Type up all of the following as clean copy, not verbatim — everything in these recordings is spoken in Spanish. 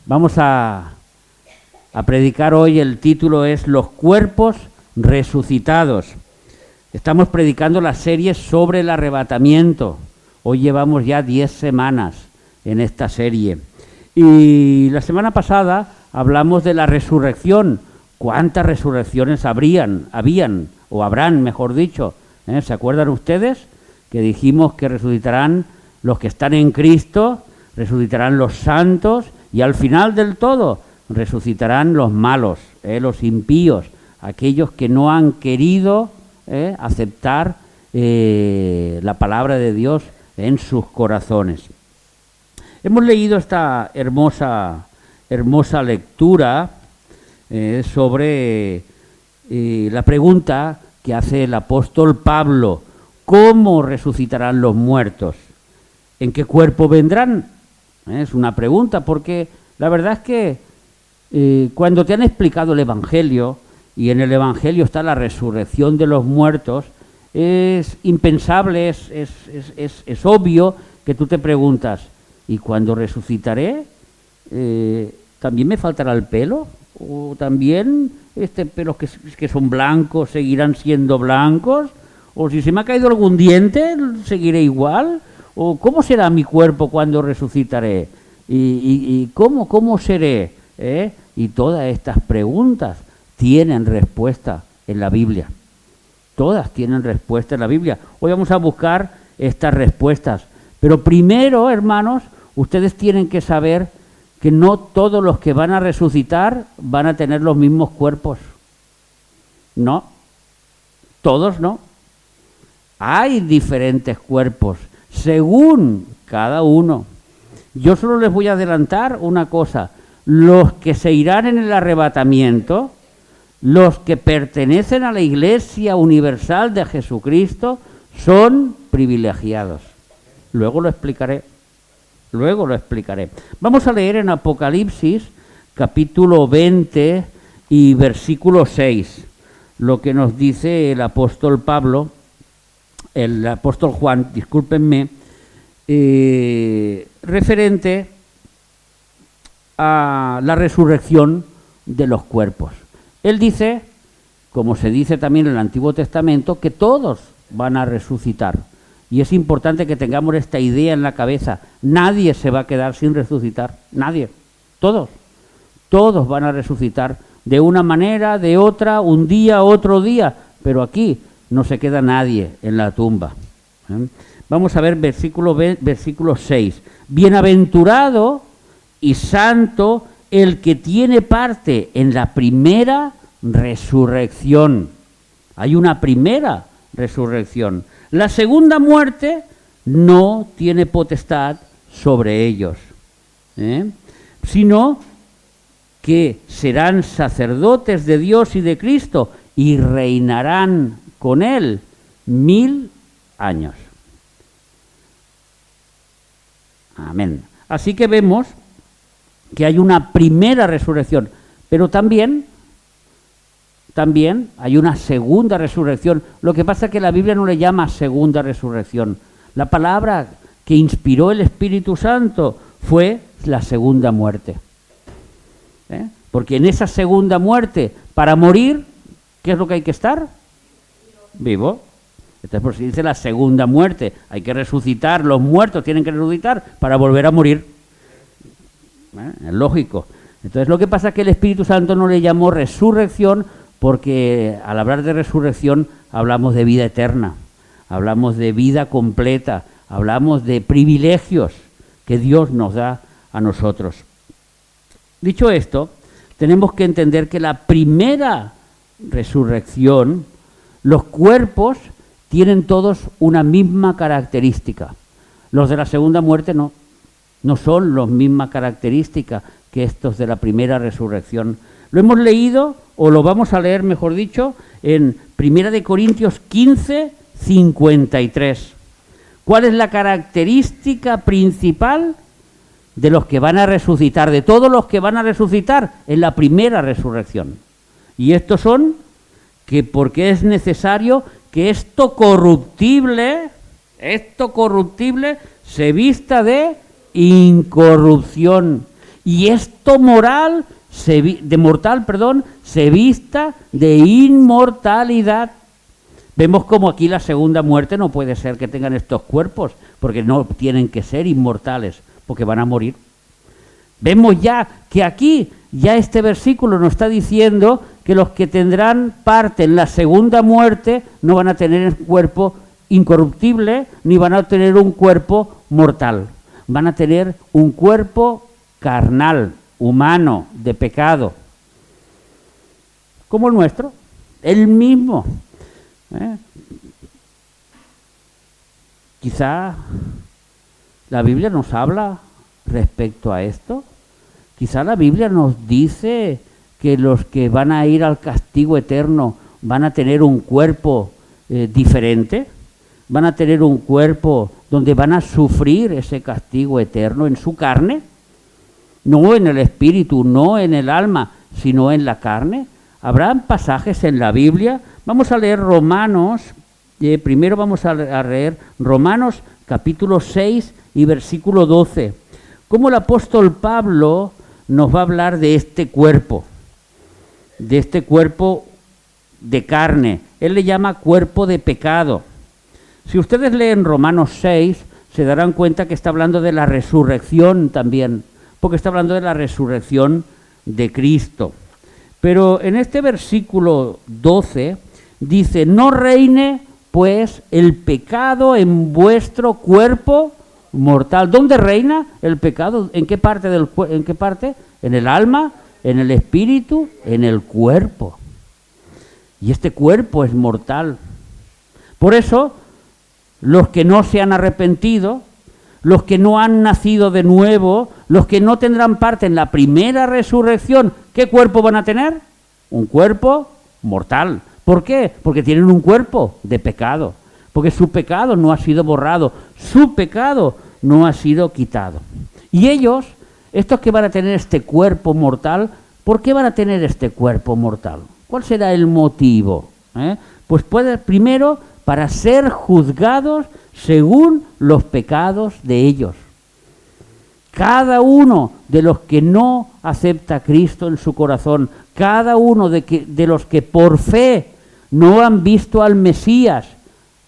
Vamos a predicar hoy, el título es Los cuerpos resucitados. Estamos predicando la serie sobre el arrebatamiento. Hoy llevamos ya 10 semanas en esta serie. Y la semana pasada hablamos de la resurrección. ¿Cuántas resurrecciones habían, o habrán, mejor dicho? ¿Se acuerdan ustedes? Que dijimos que resucitarán los que están en Cristo, resucitarán los santos y al final del todo resucitarán los malos, los impíos, aquellos que no han querido aceptar la palabra de Dios en sus corazones. Hemos leído esta hermosa lectura sobre la pregunta que hace el apóstol Pablo: ¿cómo resucitarán los muertos? ¿En qué cuerpo vendrán? Es una pregunta, porque la verdad es que cuando te han explicado el Evangelio, y en el Evangelio está la resurrección de los muertos, es impensable, es obvio que tú te preguntas: ¿y cuando resucitaré? ¿También me faltará el pelo? ¿O también pelos que son blancos seguirán siendo blancos? ¿O si se me ha caído algún diente, seguiré igual? ¿O cómo será mi cuerpo cuando resucitaré? ¿Y cómo seré? Y todas estas preguntas tienen respuesta en la Biblia. Todas tienen respuesta en la Biblia. Hoy vamos a buscar estas respuestas. Pero primero, hermanos, ustedes tienen que saber que no todos los que van a resucitar van a tener los mismos cuerpos. No, todos no. Hay diferentes cuerpos, según cada uno. Yo solo les voy a adelantar una cosa: los que se irán en el arrebatamiento, los que pertenecen a la Iglesia Universal de Jesucristo, son privilegiados. Luego lo explicaré. Vamos a leer en Apocalipsis, capítulo 20 y versículo 6, lo que nos dice el apóstol Juan, discúlpenme, referente a la resurrección de los cuerpos. Él dice, como se dice también en el Antiguo Testamento, que todos van a resucitar. Y es importante que tengamos esta idea en la cabeza: nadie se va a quedar sin resucitar, nadie, todos van a resucitar de una manera, de otra, un día, otro día, pero aquí no se queda nadie en la tumba. Vamos a ver versículo 6. Bienaventurado y santo el que tiene parte en la primera resurrección. Hay una primera resurrección. La segunda muerte no tiene potestad sobre ellos, sino que serán sacerdotes de Dios y de Cristo y reinarán con Él 1000 años. Amén. Así que vemos que hay una primera resurrección, pero también hay una segunda resurrección. Lo que pasa es que la Biblia no le llama segunda resurrección. La palabra que inspiró el Espíritu Santo fue la segunda muerte. Porque en esa segunda muerte, para morir, ¿qué es lo que hay que estar? Vivo. Entonces, por si dice la segunda muerte, hay que resucitar, los muertos tienen que resucitar para volver a morir. Es lógico. Entonces, lo que pasa es que el Espíritu Santo no le llamó resurrección, porque al hablar de resurrección hablamos de vida eterna, hablamos de vida completa, hablamos de privilegios que Dios nos da a nosotros. Dicho esto, tenemos que entender que la primera resurrección, los cuerpos tienen todos una misma característica. Los de la segunda muerte no son las mismas características que estos de la primera resurrección. Lo hemos leído, o lo vamos a leer, mejor dicho, en 1 Corintios 15, 53. ¿Cuál es la característica principal de los que van a resucitar, de todos los que van a resucitar en la primera resurrección? Y estos son que porque es necesario que esto corruptible se vista de incorrupción y esto mortal, se vista de inmortalidad. Vemos como aquí la segunda muerte no puede ser que tengan estos cuerpos, porque no tienen que ser inmortales, porque van a morir. Vemos ya que aquí, ya este versículo nos está diciendo que los que tendrán parte en la segunda muerte no van a tener un cuerpo incorruptible, ni van a tener un cuerpo mortal. Van a tener un cuerpo carnal, humano, de pecado, como el nuestro, el mismo. Quizá la Biblia nos habla respecto a esto. Quizá la Biblia nos dice que los que van a ir al castigo eterno van a tener un cuerpo diferente, van a tener un cuerpo donde van a sufrir ese castigo eterno en su carne, no en el espíritu, no en el alma, sino en la carne. Habrán pasajes en la Biblia. Vamos a leer Romanos, primero vamos a leer Romanos capítulo 6 y versículo 12. Cómo el apóstol Pablo nos va a hablar de este cuerpo de carne. Él le llama cuerpo de pecado. Si ustedes leen Romanos 6, se darán cuenta que está hablando de la resurrección también, porque está hablando de la resurrección de Cristo. Pero en este versículo 12 dice, no reine pues el pecado en vuestro cuerpo mortal. ¿Dónde reina el pecado? ¿En qué parte en qué parte? En el alma, en el espíritu, en el cuerpo. Y este cuerpo es mortal. Por eso, los que no se han arrepentido, los que no han nacido de nuevo, los que no tendrán parte en la primera resurrección, ¿qué cuerpo van a tener? Un cuerpo mortal. ¿Por qué? Porque tienen un cuerpo de pecado, porque su pecado no ha sido borrado, su pecado no ha sido quitado. Y ellos, estos que van a tener este cuerpo mortal, ¿por qué van a tener este cuerpo mortal? ¿Cuál será el motivo? Pues primero, para ser juzgados según los pecados de ellos. Cada uno de los que no acepta a Cristo en su corazón, cada uno de los que por fe no han visto al Mesías,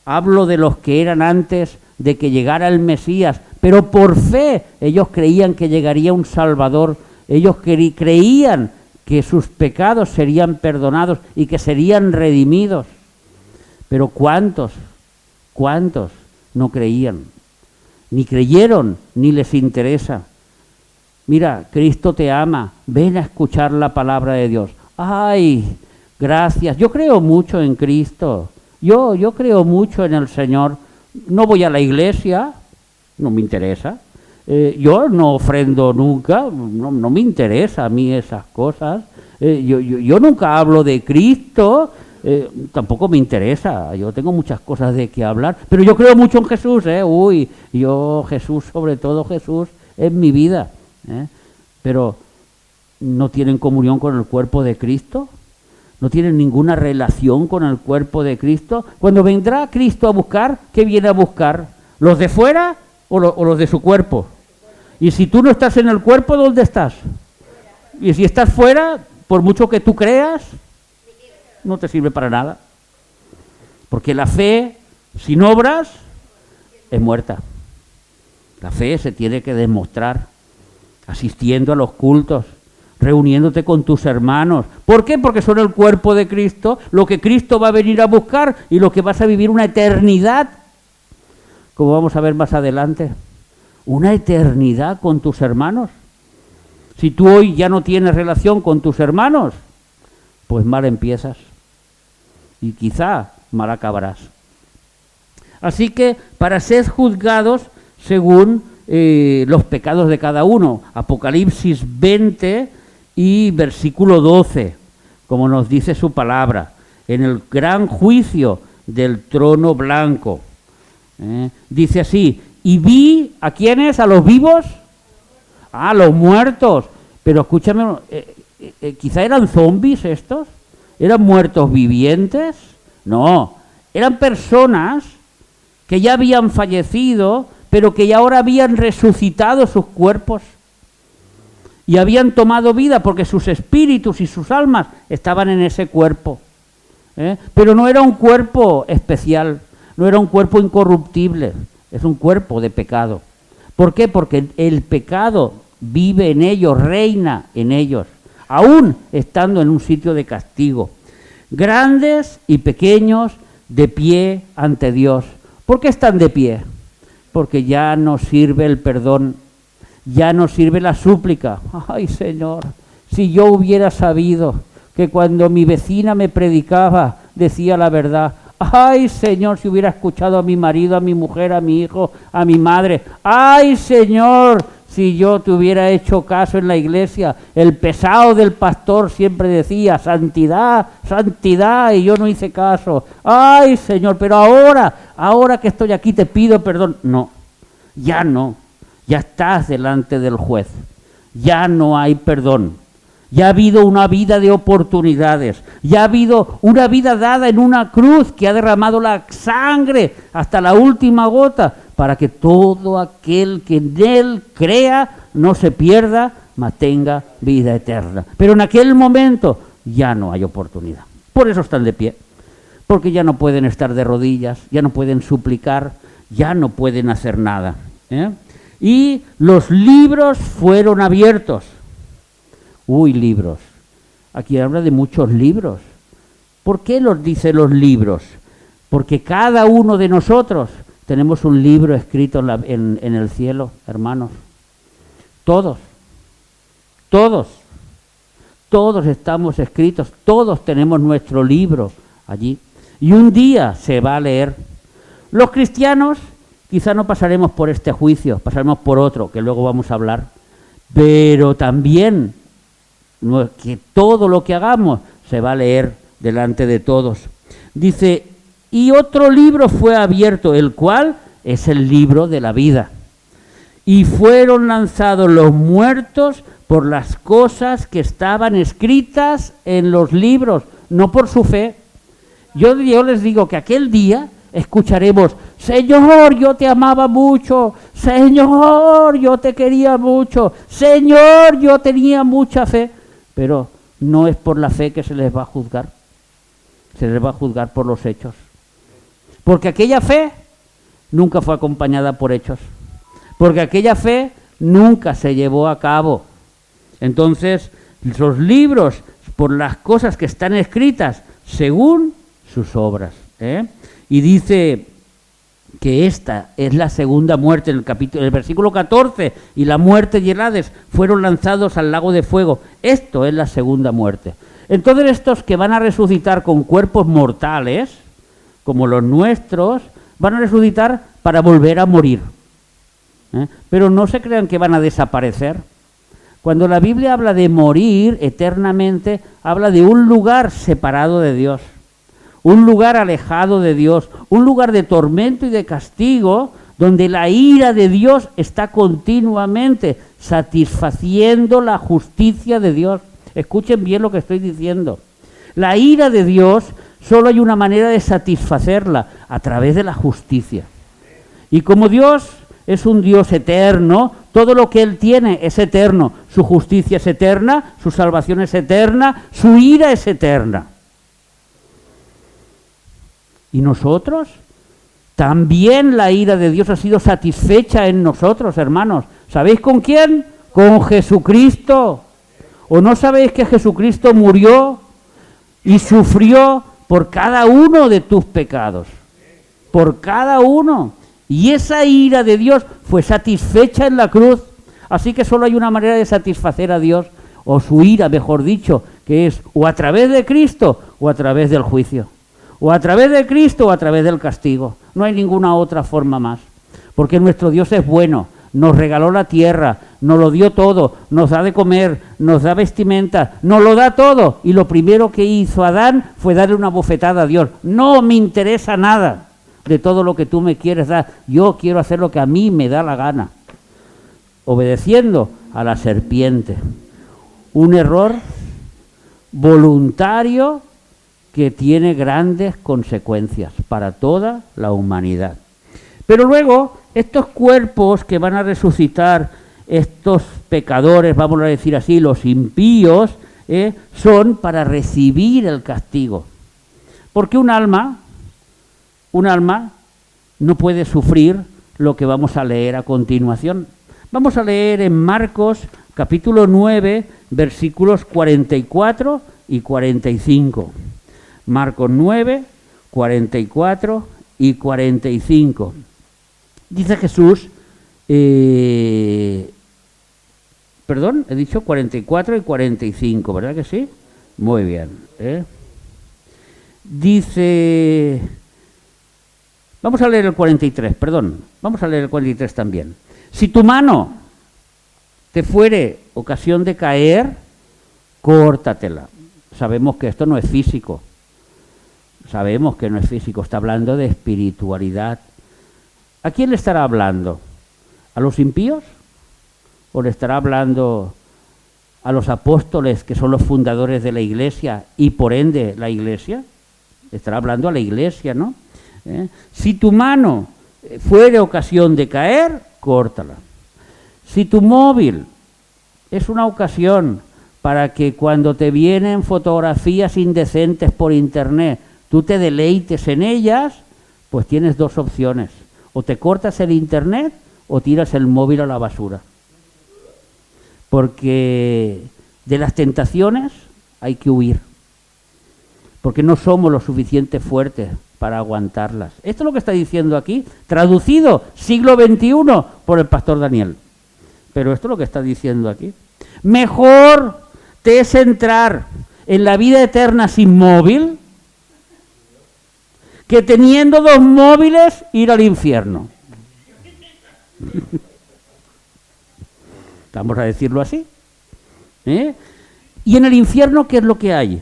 hablo de los que eran antes de que llegara el Mesías, pero por fe ellos creían que llegaría un Salvador, ellos creían que sus pecados serían perdonados y que serían redimidos. Pero ¿cuántos no creían? Ni creyeron, ni les interesa. Mira, Cristo te ama, ven a escuchar la palabra de Dios. ¡Ay, gracias! Yo creo mucho en Cristo, yo creo mucho en el Señor. No voy a la iglesia, no me interesa. Yo no ofrendo nunca, no me interesa a mí esas cosas. Yo nunca hablo de Cristo, tampoco me interesa. Yo tengo muchas cosas de qué hablar, pero yo creo mucho en Jesús. Jesús, sobre todo Jesús, es mi vida. Pero no tienen comunión con el cuerpo de Cristo, no tienen ninguna relación con el cuerpo de Cristo. Cuando vendrá Cristo a buscar, ¿qué viene a buscar? ¿Los de fuera o los de su cuerpo? Y si tú no estás en el cuerpo, ¿dónde estás? Y si estás fuera, por mucho que tú creas, no te sirve para nada. Porque la fe, sin obras, es muerta. La fe se tiene que demostrar asistiendo a los cultos, reuniéndote con tus hermanos. ¿Por qué? Porque son el cuerpo de Cristo, lo que Cristo va a venir a buscar y lo que vas a vivir una eternidad, como vamos a ver más adelante, una eternidad con tus hermanos. Si tú hoy ya no tienes relación con tus hermanos, pues mal empiezas y quizá mal acabarás. Así que para ser juzgados según los pecados de cada uno, Apocalipsis 20 y versículo 12, como nos dice su palabra, en el gran juicio del trono blanco. Dice así, y vi, ¿a quiénes? ¿A los vivos? A los muertos. Pero escúchame, quizá eran zombies estos, eran muertos vivientes. No, eran personas que ya habían fallecido, pero que ya ahora habían resucitado sus cuerpos. y habían tomado vida porque sus espíritus y sus almas estaban en ese cuerpo. Pero no era un cuerpo especial, no era un cuerpo incorruptible, es un cuerpo de pecado. ¿Por qué? Porque el pecado vive en ellos, reina en ellos, aún estando en un sitio de castigo. Grandes y pequeños de pie ante Dios. ¿Por qué están de pie? Porque ya no sirve el perdón, ya no sirve la súplica. Ay, Señor, si yo hubiera sabido que cuando mi vecina me predicaba decía la verdad. Ay, Señor, si hubiera escuchado a mi marido, a mi mujer, a mi hijo, a mi madre. Ay, Señor, si yo te hubiera hecho caso en la iglesia. El pesado del pastor siempre decía, santidad, santidad, y yo no hice caso. Ay, Señor, pero ahora que estoy aquí te pido perdón. No, ya estás delante del juez. Ya no hay perdón. Ya ha habido una vida de oportunidades, ya ha habido una vida dada en una cruz que ha derramado la sangre hasta la última gota para que todo aquel que en él crea no se pierda, mas tenga vida eterna. Pero en aquel momento ya no hay oportunidad. Por eso están de pie, porque ya no pueden estar de rodillas, ya no pueden suplicar, ya no pueden hacer nada. Y los libros fueron abiertos. Uy, libros. Aquí habla de muchos libros. ¿Por qué los dice los libros? Porque cada uno de nosotros tenemos un libro escrito en el cielo, hermanos. Todos estamos escritos, todos tenemos nuestro libro allí. Y un día se va a leer. Los cristianos quizá no pasaremos por este juicio, pasaremos por otro, que luego vamos a hablar. Pero también que todo lo que hagamos se va a leer delante de todos. Dice, y otro libro fue abierto, el cual es el libro de la vida. Y fueron lanzados los muertos por las cosas que estaban escritas en los libros, no por su fe. Yo les digo que aquel día escucharemos, Señor, yo te amaba mucho, Señor, yo te quería mucho, Señor, yo tenía mucha fe. Pero no es por la fe que se les va a juzgar, se les va a juzgar por los hechos. Porque aquella fe nunca fue acompañada por hechos, porque aquella fe nunca se llevó a cabo. Entonces, los libros, por las cosas que están escritas, según sus obras. Y dice que esta es la segunda muerte, en el versículo 14, y la muerte y el Hades fueron lanzados al lago de fuego. Esto es la segunda muerte. Entonces estos que van a resucitar con cuerpos mortales, como los nuestros, van a resucitar para volver a morir. Pero no se crean que van a desaparecer. Cuando la Biblia habla de morir eternamente, habla de un lugar separado de Dios. Un lugar alejado de Dios, un lugar de tormento y de castigo, donde la ira de Dios está continuamente satisfaciendo la justicia de Dios. Escuchen bien lo que estoy diciendo. La ira de Dios, solo hay una manera de satisfacerla, a través de la justicia. Y como Dios es un Dios eterno, todo lo que Él tiene es eterno. Su justicia es eterna, su salvación es eterna, su ira es eterna. ¿Y nosotros? También la ira de Dios ha sido satisfecha en nosotros, hermanos. ¿Sabéis con quién? Con Jesucristo. ¿O no sabéis que Jesucristo murió y sufrió por cada uno de tus pecados? Por cada uno. Y esa ira de Dios fue satisfecha en la cruz. Así que solo hay una manera de satisfacer a Dios, o su ira, mejor dicho, que es o a través de Cristo o a través del juicio. O a través de Cristo o a través del castigo. No hay ninguna otra forma más. Porque nuestro Dios es bueno, nos regaló la tierra, nos lo dio todo, nos da de comer, nos da vestimenta, nos lo da todo. Y lo primero que hizo Adán fue darle una bofetada a Dios. No me interesa nada de todo lo que tú me quieres dar. Yo quiero hacer lo que a mí me da la gana. Obedeciendo a la serpiente. Un error voluntario que tiene grandes consecuencias para toda la humanidad. Pero luego, estos cuerpos que van a resucitar, estos pecadores, vamos a decir así, los impíos, son para recibir el castigo. Porque un alma no puede sufrir lo que vamos a leer a continuación. Vamos a leer en Marcos capítulo 9, versículos 44 y 45. Marcos 9, 44 y 45. Dice Jesús, perdón, he dicho 44 y 45, ¿verdad que sí? Muy bien. Dice, vamos a leer el 43, perdón, vamos a leer el 43 también. Si tu mano te fuere ocasión de caer, córtatela. Sabemos que esto no es físico. Sabemos que no es físico, está hablando de espiritualidad. ¿A quién le estará hablando? ¿A los impíos? ¿O le estará hablando a los apóstoles, que son los fundadores de la Iglesia y por ende la Iglesia? Le estará hablando a la Iglesia, ¿no? Si tu mano fuere ocasión de caer, córtala. Si tu móvil es una ocasión para que cuando te vienen fotografías indecentes por internet, tú te deleites en ellas, pues tienes dos opciones. O te cortas el internet o tiras el móvil a la basura. Porque de las tentaciones hay que huir. Porque no somos lo suficiente fuertes para aguantarlas. Esto es lo que está diciendo aquí, traducido siglo XXI por el pastor Daniel. Pero esto es lo que está diciendo aquí. Mejor te es entrar en la vida eterna sin móvil que teniendo dos móviles ir al infierno. Vamos a decirlo así. Y en el infierno, ¿qué es lo que hay?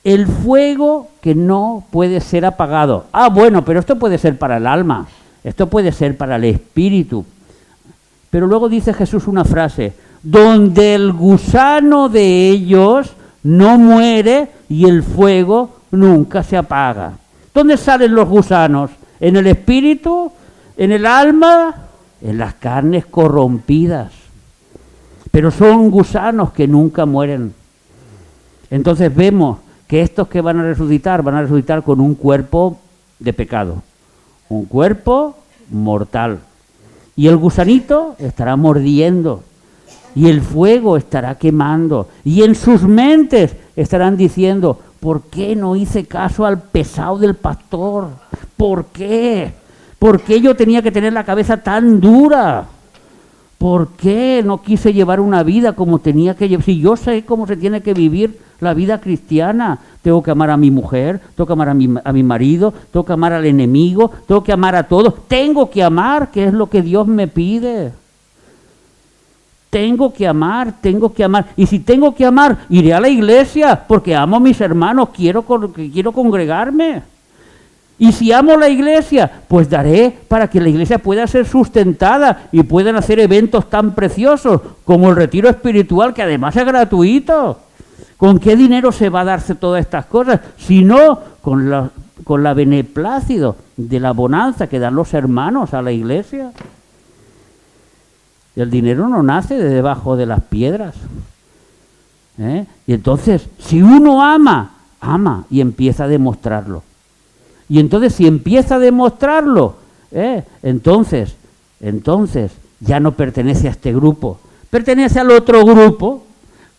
El fuego que no puede ser apagado. Ah, bueno, pero esto puede ser para el alma, esto puede ser para el espíritu. Pero luego dice Jesús una frase, donde el gusano de ellos no muere y el fuego nunca se apaga. ¿Dónde salen los gusanos? ¿En el espíritu? ¿En el alma? En las carnes corrompidas. Pero son gusanos que nunca mueren. Entonces vemos que estos que van a resucitar con un cuerpo de pecado, un cuerpo mortal. Y el gusanito estará mordiendo, y el fuego estará quemando, y en sus mentes estarán diciendo, ¿por qué no hice caso al pesado del pastor? ¿Por qué? ¿Por qué yo tenía que tener la cabeza tan dura? ¿Por qué no quise llevar una vida como tenía que llevar? Si yo sé cómo se tiene que vivir la vida cristiana, tengo que amar a mi mujer, tengo que amar a mi marido, tengo que amar al enemigo, tengo que amar a todos, tengo que amar, que es lo que Dios me pide. Tengo que amar. Y si tengo que amar, iré a la iglesia, porque amo a mis hermanos, quiero congregarme. Y si amo la iglesia, pues daré para que la iglesia pueda ser sustentada y puedan hacer eventos tan preciosos como el retiro espiritual, que además es gratuito. ¿Con qué dinero se va a darse todas estas cosas? Si no, con la beneplácito de la bonanza que dan los hermanos a la iglesia. El dinero no nace de debajo de las piedras. Y entonces, si uno ama y empieza a demostrarlo. Y entonces, si empieza a demostrarlo, entonces ya no pertenece a este grupo, pertenece al otro grupo.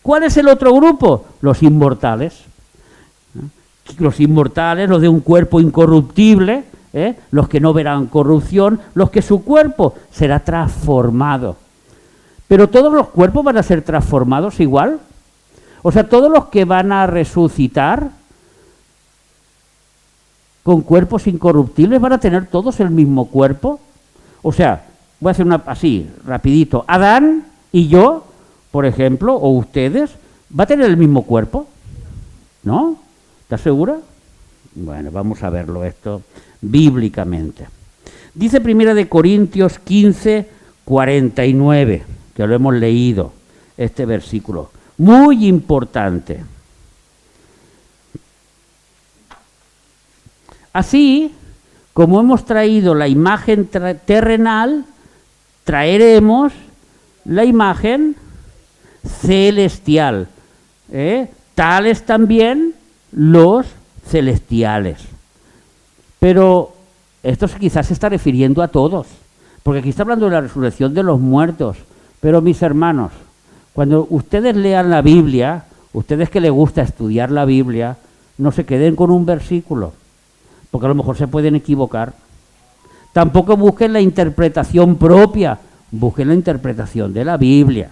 ¿Cuál es el otro grupo? Los inmortales. Los inmortales, los de un cuerpo incorruptible, los que no verán corrupción, los que su cuerpo será transformado. Pero todos los cuerpos van a ser transformados igual. O sea, todos los que van a resucitar con cuerpos incorruptibles van a tener todos el mismo cuerpo. O sea, voy a hacer una así, rapidito. Adán y yo, por ejemplo, o ustedes, ¿va a tener el mismo cuerpo? ¿No? ¿Estás segura? Bueno, vamos a verlo esto bíblicamente. Dice 1 Corintios 15, 49, que lo hemos leído, este versículo. Muy importante. Así como hemos traído la imagen terrenal, traeremos la imagen celestial. Tales también los celestiales. Pero esto quizás se está refiriendo a todos, porque aquí está hablando de la resurrección de los muertos. Pero mis hermanos, cuando ustedes lean la Biblia, ustedes que les gusta estudiar la Biblia, no se queden con un versículo, porque a lo mejor se pueden equivocar. Tampoco busquen la interpretación propia, busquen la interpretación de la Biblia.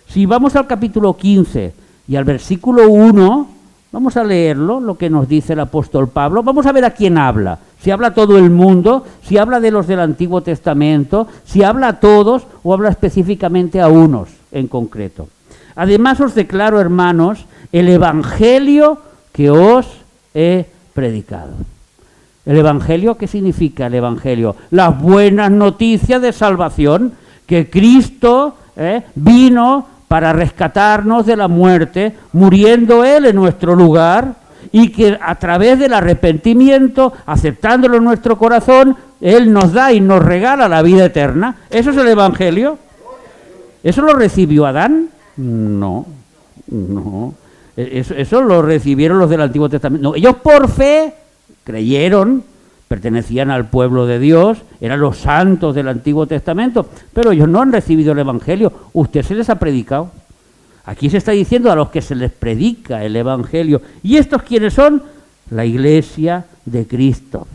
Si vamos al capítulo 15 y al versículo 1, vamos a leerlo, lo que nos dice el apóstol Pablo. Vamos a ver a quién habla. Si habla a todo el mundo, si habla de los del Antiguo Testamento, si habla a todos o habla específicamente a unos en concreto. Además os declaro, hermanos, el evangelio que os he predicado. ¿El evangelio qué significa el evangelio? Las buenas noticias de salvación, que Cristo vino para rescatarnos de la muerte, muriendo Él en nuestro lugar, y que a través del arrepentimiento, aceptándolo en nuestro corazón, Él nos da y nos regala la vida eterna. ¿Eso es el evangelio? ¿Eso lo recibió Adán? No. Eso lo recibieron los del Antiguo Testamento. No, ellos por fe creyeron, pertenecían al pueblo de Dios, eran los santos del Antiguo Testamento, pero ellos no han recibido el evangelio. Usted se les ha predicado. Aquí se está diciendo a los que se les predica el evangelio. ¿Y estos quiénes son? La iglesia de Cristo.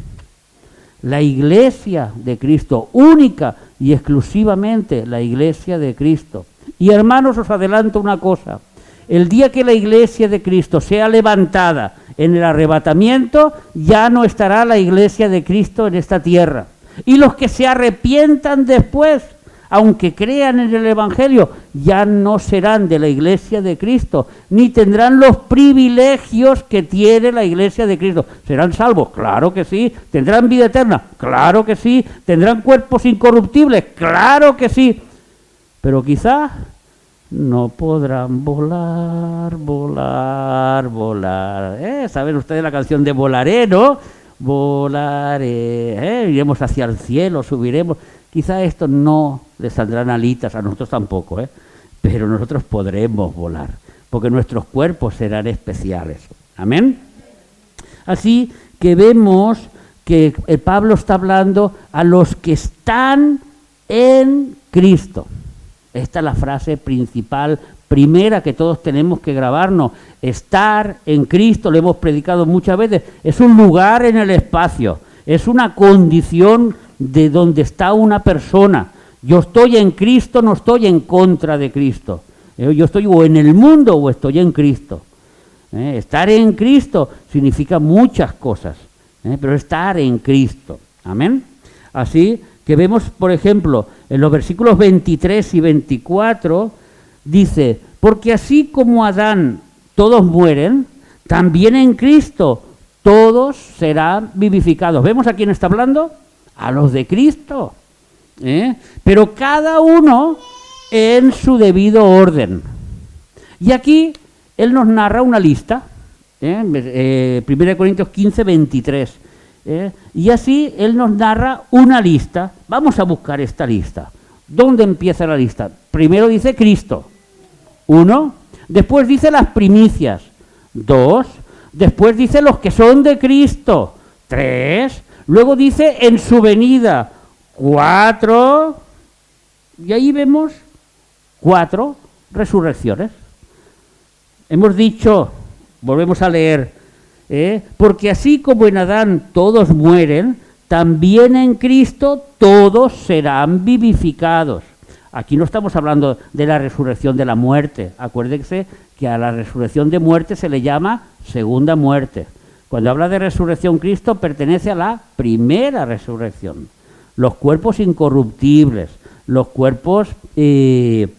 La iglesia de Cristo, única y exclusivamente la iglesia de Cristo. Y hermanos, os adelanto una cosa. El día que la iglesia de Cristo sea levantada en el arrebatamiento, ya no estará la iglesia de Cristo en esta tierra. Y los que se arrepientan después, aunque crean en el evangelio, ya no serán de la iglesia de Cristo, ni tendrán los privilegios que tiene la iglesia de Cristo. ¿Serán salvos? Claro que sí. ¿Tendrán vida eterna? Claro que sí. ¿Tendrán cuerpos incorruptibles? Claro que sí. Pero quizás no podrán volar. ¿Saben ustedes la canción de Volaré, no? Volaré, iremos hacia el cielo, subiremos. Quizá esto no les saldrán alitas, a nosotros tampoco, pero nosotros podremos volar, porque nuestros cuerpos serán especiales. Amén. Así que vemos que Pablo está hablando a los que están en Cristo. Esta es la frase principal, primera que todos tenemos que grabarnos. Estar en Cristo, lo hemos predicado muchas veces, es un lugar en el espacio, es una condición de donde está una persona. Yo estoy en Cristo, no estoy en contra de Cristo. Yo estoy o en el mundo o estoy en Cristo. Estar en Cristo significa muchas cosas, pero estar en Cristo. Amén. Así que vemos, por ejemplo, en los versículos 23 y 24, dice, porque así como Adán todos mueren, también en Cristo todos serán vivificados. ¿Vemos a quién está hablando? A los de Cristo. Pero cada uno en su debido orden. Y aquí él nos narra una lista. 1 Corintios 15, 23. Y así él nos narra una lista. Vamos a buscar esta lista. ¿Dónde empieza la lista? Primero dice Cristo, 1. Después dice las primicias, 2. Después dice los que son de Cristo, 3. Luego dice en su venida, 4. Y ahí vemos 4 resurrecciones. Hemos dicho, volvemos a leer, porque así como en Adán todos mueren, también en Cristo todos serán vivificados. Aquí no estamos hablando de la resurrección de la muerte. Acuérdense que a la resurrección de muerte se le llama segunda muerte. Cuando habla de resurrección, Cristo pertenece a la primera resurrección. Los cuerpos incorruptibles, los cuerpos que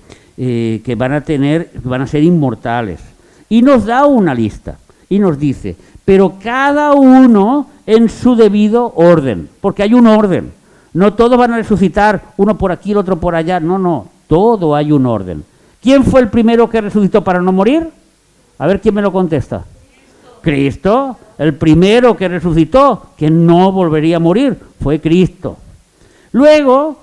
van a ser inmortales. Y nos da una lista y nos dice, pero cada uno en su debido orden, porque hay un orden. No todos van a resucitar, uno por aquí, el otro por allá. No, todo hay un orden. ¿Quién fue el primero que resucitó para no morir? A ver quién me lo contesta. Cristo, el primero que resucitó, que no volvería a morir, fue Cristo. Luego,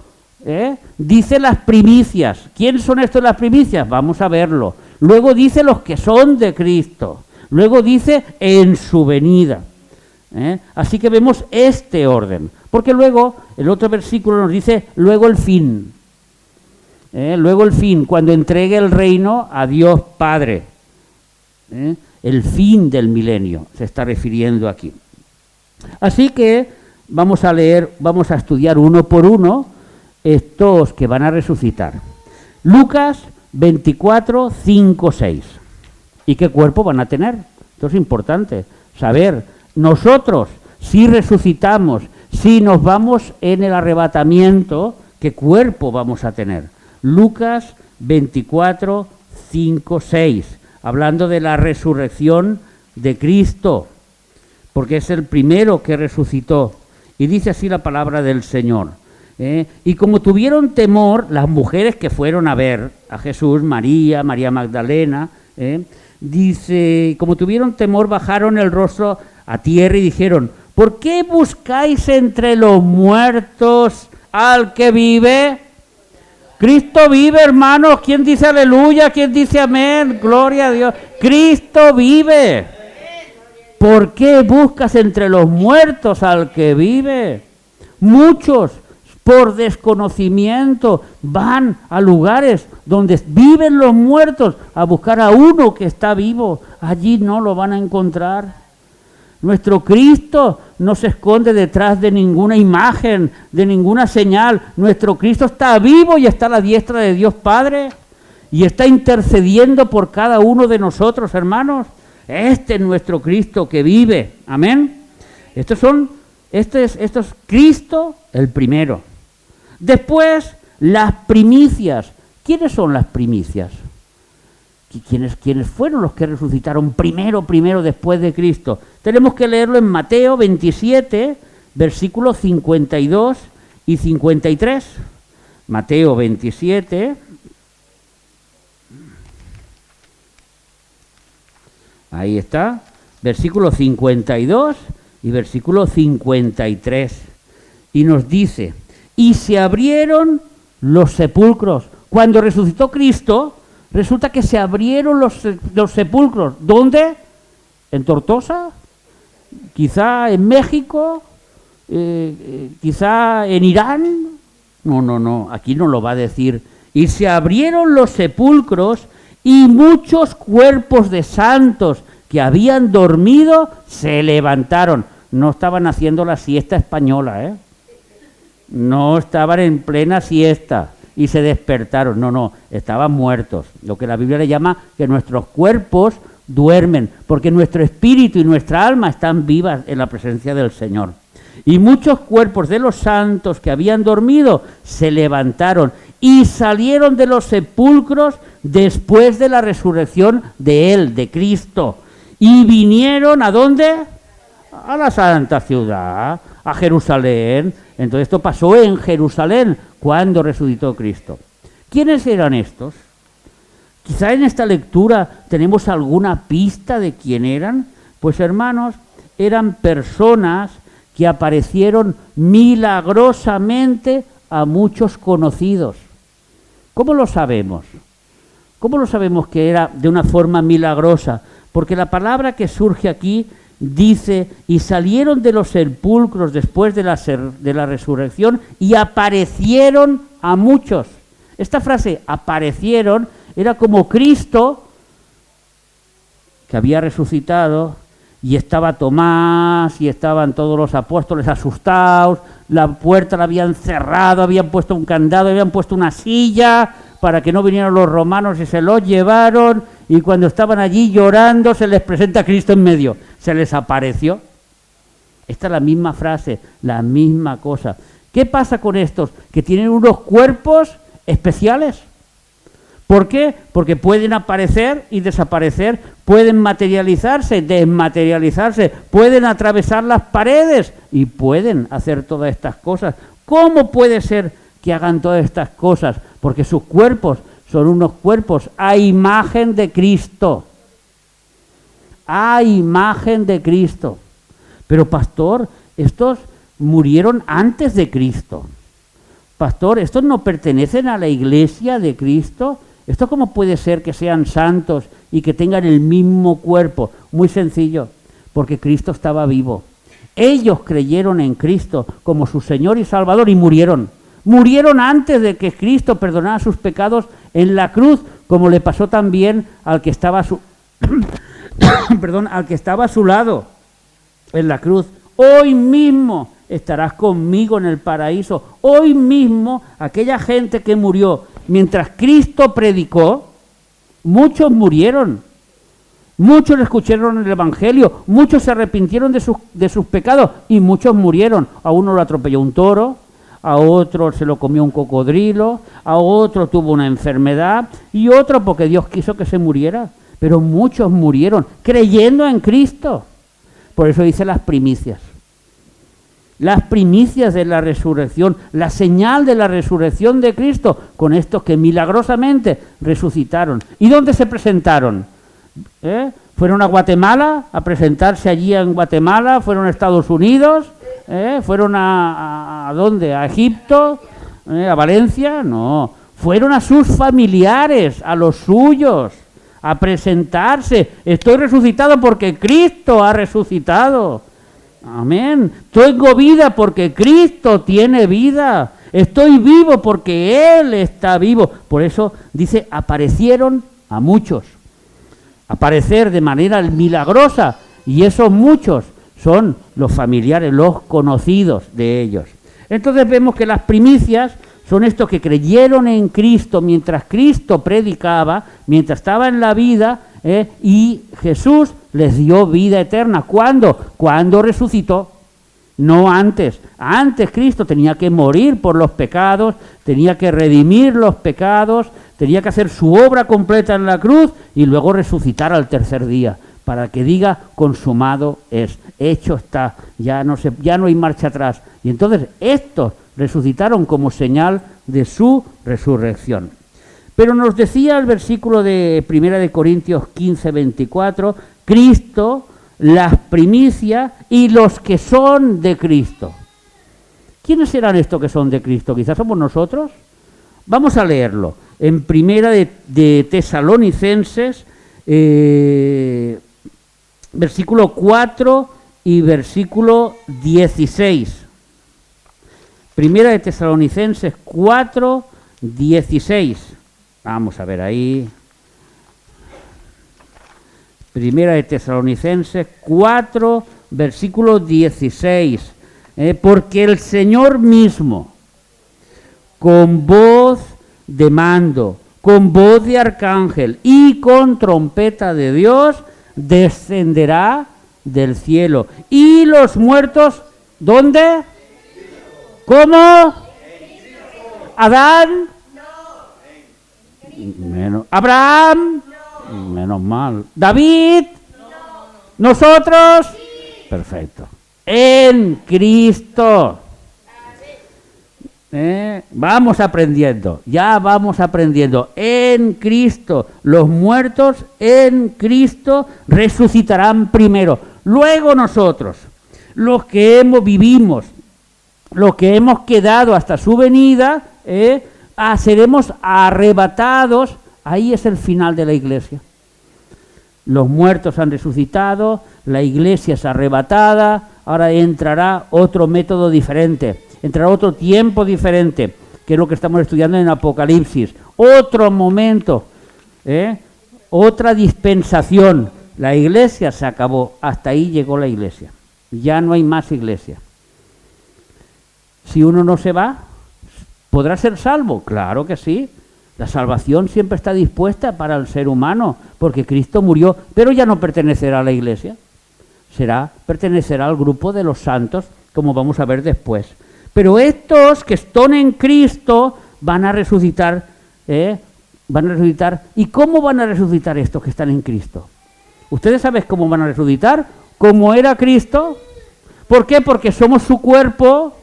Dice las primicias. ¿Quiénes son estos las primicias? Vamos a verlo. Luego dice los que son de Cristo. Luego dice en su venida. Así que vemos este orden. Porque luego el otro versículo nos dice luego el fin. Luego el fin, cuando entregue el reino a Dios Padre. El fin del milenio se está refiriendo aquí. Así que vamos a leer, vamos a estudiar uno por uno estos que van a resucitar. Lucas 24, 5, 6. ¿Y qué cuerpo van a tener? Esto es importante saber. Nosotros, si resucitamos, si nos vamos en el arrebatamiento, ¿qué cuerpo vamos a tener? Lucas 24, 5, 6. Hablando de la resurrección de Cristo, porque es el primero que resucitó. Y dice así la palabra del Señor. Y como tuvieron temor, las mujeres que fueron a ver a Jesús, María Magdalena, dice, como tuvieron temor, bajaron el rostro a tierra y dijeron, ¿por qué buscáis entre los muertos al que vive? Cristo vive, hermanos. ¿Quién dice aleluya? ¿Quién dice amén? Gloria a Dios. Cristo vive. ¿Por qué buscas entre los muertos al que vive? Muchos, por desconocimiento, van a lugares donde viven los muertos a buscar a uno que está vivo. Allí no lo van a encontrar. Nuestro Cristo no se esconde detrás de ninguna imagen, de ninguna señal. Nuestro Cristo está vivo y está a la diestra de Dios Padre y está intercediendo por cada uno de nosotros, hermanos. Este es nuestro Cristo que vive. Amén. Esto es Cristo el primero. Después, las primicias. ¿Quiénes son las primicias? ¿Quiénes fueron los que resucitaron primero después de Cristo? Tenemos que leerlo en Mateo 27, versículos 52 y 53. Mateo 27. Ahí está, versículo 52 y versículo 53. Y nos dice, y se abrieron los sepulcros. Cuando resucitó Cristo, resulta que se abrieron los sepulcros. ¿Dónde? ¿En Tortosa? ¿Quizá en México? ¿Quizá en Irán? No, aquí no lo va a decir. Y se abrieron los sepulcros y muchos cuerpos de santos que habían dormido se levantaron. No estaban haciendo la siesta española, No estaban en plena siesta y se despertaron. No, estaban muertos. Lo que la Biblia le llama que nuestros cuerpos duermen, porque nuestro espíritu y nuestra alma están vivas en la presencia del Señor. Y muchos cuerpos de los santos que habían dormido se levantaron y salieron de los sepulcros después de la resurrección de Él, de Cristo. Y vinieron, ¿a dónde? A la santa ciudad, a Jerusalén. Entonces esto pasó en Jerusalén cuando resucitó Cristo. ¿Quiénes eran estos? Quizá en esta lectura tenemos alguna pista de quién eran. Pues hermanos, eran personas que aparecieron milagrosamente a muchos conocidos. ¿Cómo lo sabemos? ¿Cómo lo sabemos que era de una forma milagrosa? Porque la palabra que surge aquí dice, y salieron de los sepulcros después de la resurrección y aparecieron a muchos. Esta frase, aparecieron, era como Cristo, que había resucitado, y estaba Tomás, y estaban todos los apóstoles asustados, la puerta la habían cerrado, habían puesto un candado, habían puesto una silla para que no vinieran los romanos y se los llevaron, y cuando estaban allí llorando se les presenta Cristo en medio, se les apareció. Esta es la misma frase, la misma cosa. ¿Qué pasa con estos? Que tienen unos cuerpos especiales. ¿Por qué? Porque pueden aparecer y desaparecer, pueden materializarse, desmaterializarse, pueden atravesar las paredes y pueden hacer todas estas cosas. ¿Cómo puede ser que hagan todas estas cosas? Porque sus cuerpos son unos cuerpos a imagen de Cristo. A imagen de Cristo. Pero pastor, estos murieron antes de Cristo. pastor, ¿estos no pertenecen a la iglesia de Cristo? ¿Esto cómo puede ser que sean santos y que tengan el mismo cuerpo? Muy sencillo, porque Cristo estaba vivo. Ellos creyeron en Cristo como su Señor y Salvador y murieron. Murieron antes de que Cristo perdonara sus pecados en la cruz, como le pasó también al que estaba a su al que estaba a su lado en la cruz. Hoy mismo estarás conmigo en el paraíso. Hoy mismo aquella gente que murió mientras Cristo predicó, muchos murieron. Muchos escucharon el Evangelio, muchos se arrepintieron de sus pecados y muchos murieron. A uno lo atropelló un toro, a otro se lo comió un cocodrilo, a otro tuvo una enfermedad y otro porque Dios quiso que se muriera. Pero muchos murieron creyendo en Cristo. Por eso dice las primicias. Las primicias de la resurrección, la señal de la resurrección de Cristo, con estos que milagrosamente resucitaron. ¿Y dónde se presentaron? ¿Fueron a Guatemala a presentarse allí en Guatemala? ¿Fueron a Estados Unidos? ¿Fueron a dónde? ¿A Egipto? ¿A Valencia? No. Fueron a sus familiares, a los suyos, a presentarse. Estoy resucitado porque Cristo ha resucitado. Amén. Tengo vida porque Cristo tiene vida. Estoy vivo porque Él está vivo. Por eso dice, aparecieron a muchos. Aparecer de manera milagrosa. Y esos muchos son los familiares, los conocidos de ellos. Entonces vemos que las primicias son estos que creyeron en Cristo mientras Cristo predicaba, mientras estaba en la vida, y Jesús les dio vida eterna. ¿Cuándo? Cuando resucitó, no antes. Antes Cristo tenía que morir por los pecados, tenía que redimir los pecados, tenía que hacer su obra completa en la cruz y luego resucitar al tercer día, para que diga, consumado es, hecho está, ya no hay marcha atrás. Y entonces estos resucitaron como señal de su resurrección. Pero nos decía el versículo de 1 Corintios 15, 24, Cristo, las primicias y los que son de Cristo. ¿Quiénes serán estos que son de Cristo? Quizás somos nosotros. Vamos a leerlo. En 1 de Tesalonicenses, versículo 4 y versículo 16. 1 de Tesalonicenses 4, 16. Vamos a ver ahí. 1 de Tesalonicenses 4, versículo 16. Porque el Señor mismo, con voz de mando, con voz de arcángel y con trompeta de Dios, descenderá del cielo. Y los muertos, ¿dónde? ¿Cómo? ¿Adán? ¿Abraham? Menos mal. ¿David? ¿Nosotros? Perfecto. En Cristo. Vamos aprendiendo, ya vamos aprendiendo. En Cristo, los muertos en Cristo resucitarán primero. Luego nosotros, los que vivimos, los que hemos quedado hasta su venida, seremos arrebatados. Ahí es el final de la iglesia. Los muertos han resucitado, la iglesia es arrebatada, ahora entrará otro método diferente, entrará otro tiempo diferente, que es lo que estamos estudiando en Apocalipsis. Otro momento, otra dispensación. La iglesia se acabó, hasta ahí llegó la iglesia. Ya no hay más iglesia. Si uno no se va, ¿podrá ser salvo? Claro que sí. La salvación siempre está dispuesta para el ser humano, porque Cristo murió, pero ya no pertenecerá a la iglesia. Pertenecerá al grupo de los santos, como vamos a ver después. Pero estos que están en Cristo van a resucitar. ¿Y cómo van a resucitar estos que están en Cristo? ¿Ustedes saben cómo van a resucitar? ¿Cómo era Cristo? ¿Por qué? Porque somos su cuerpo.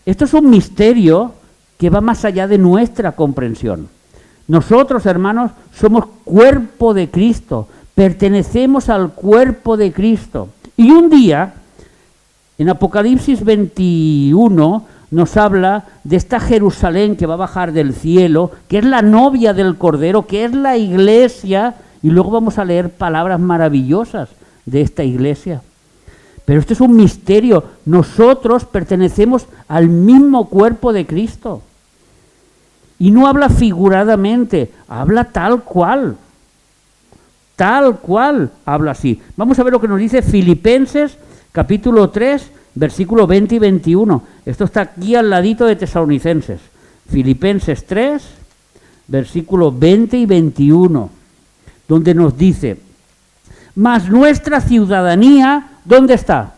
Esto es un misterio que va más allá de nuestra comprensión. Nosotros, hermanos, somos cuerpo de Cristo, pertenecemos al cuerpo de Cristo. Y un día, en Apocalipsis 21, nos habla de esta Jerusalén que va a bajar del cielo, que es la novia del Cordero, que es la iglesia, y luego vamos a leer palabras maravillosas de esta iglesia. Pero esto es un misterio. Nosotros pertenecemos al mismo cuerpo de Cristo. Y no habla figuradamente, habla tal cual. Tal cual habla así. Vamos a ver lo que nos dice Filipenses, capítulo 3, versículos 20 y 21. Esto está aquí al ladito de Tesalonicenses. Filipenses 3, versículos 20 y 21, donde nos dice: mas nuestra ciudadanía, ¿dónde está?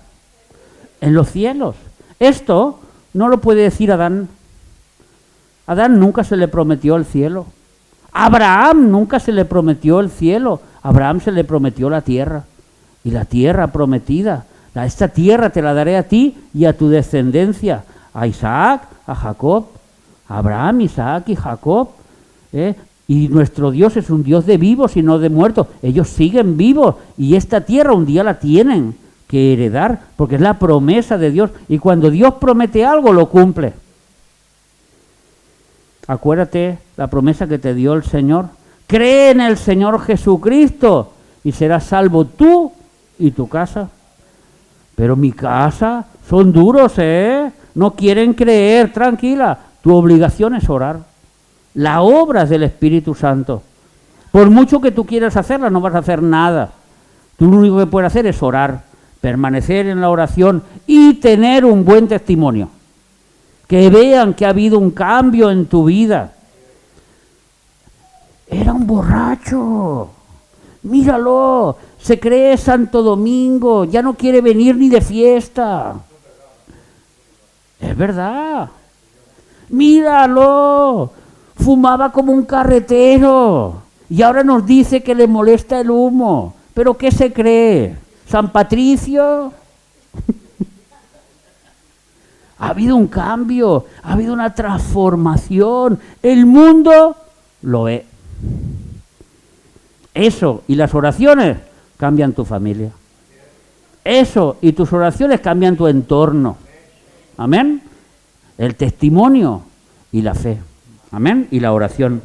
En los cielos. Esto no lo puede decir Adán. Adán nunca se le prometió el cielo. Abraham nunca se le prometió el cielo. Abraham se le prometió la tierra. Y la tierra prometida. Esta tierra te la daré a ti y a tu descendencia. A Isaac, a Jacob. A Abraham, Isaac y Jacob. Y nuestro Dios es un Dios de vivos y no de muertos. Ellos siguen vivos y esta tierra un día la tienen que heredar, porque es la promesa de Dios. Y cuando Dios promete algo, lo cumple. Acuérdate la promesa que te dio el Señor. Cree en el Señor Jesucristo y serás salvo tú y tu casa. Pero mi casa son duros, no quieren creer. Tranquila, tu obligación es orar. La obra es del Espíritu Santo. Por mucho que tú quieras hacerla, no vas a hacer nada. Tú lo único que puedes hacer es orar, permanecer en la oración y tener un buen testimonio. Que vean que ha habido un cambio en tu vida. Era un borracho. Míralo, se cree Santo Domingo, ya no quiere venir ni de fiesta. Es verdad. Míralo, fumaba como un carretero y ahora nos dice que le molesta el humo. ¿Pero qué se cree? ¿San Patricio? Ha habido un cambio, ha habido una transformación. El mundo lo ve. Eso y las oraciones cambian tu familia. Eso y tus oraciones cambian tu entorno. Amén. El testimonio y la fe. Amén. Y la oración.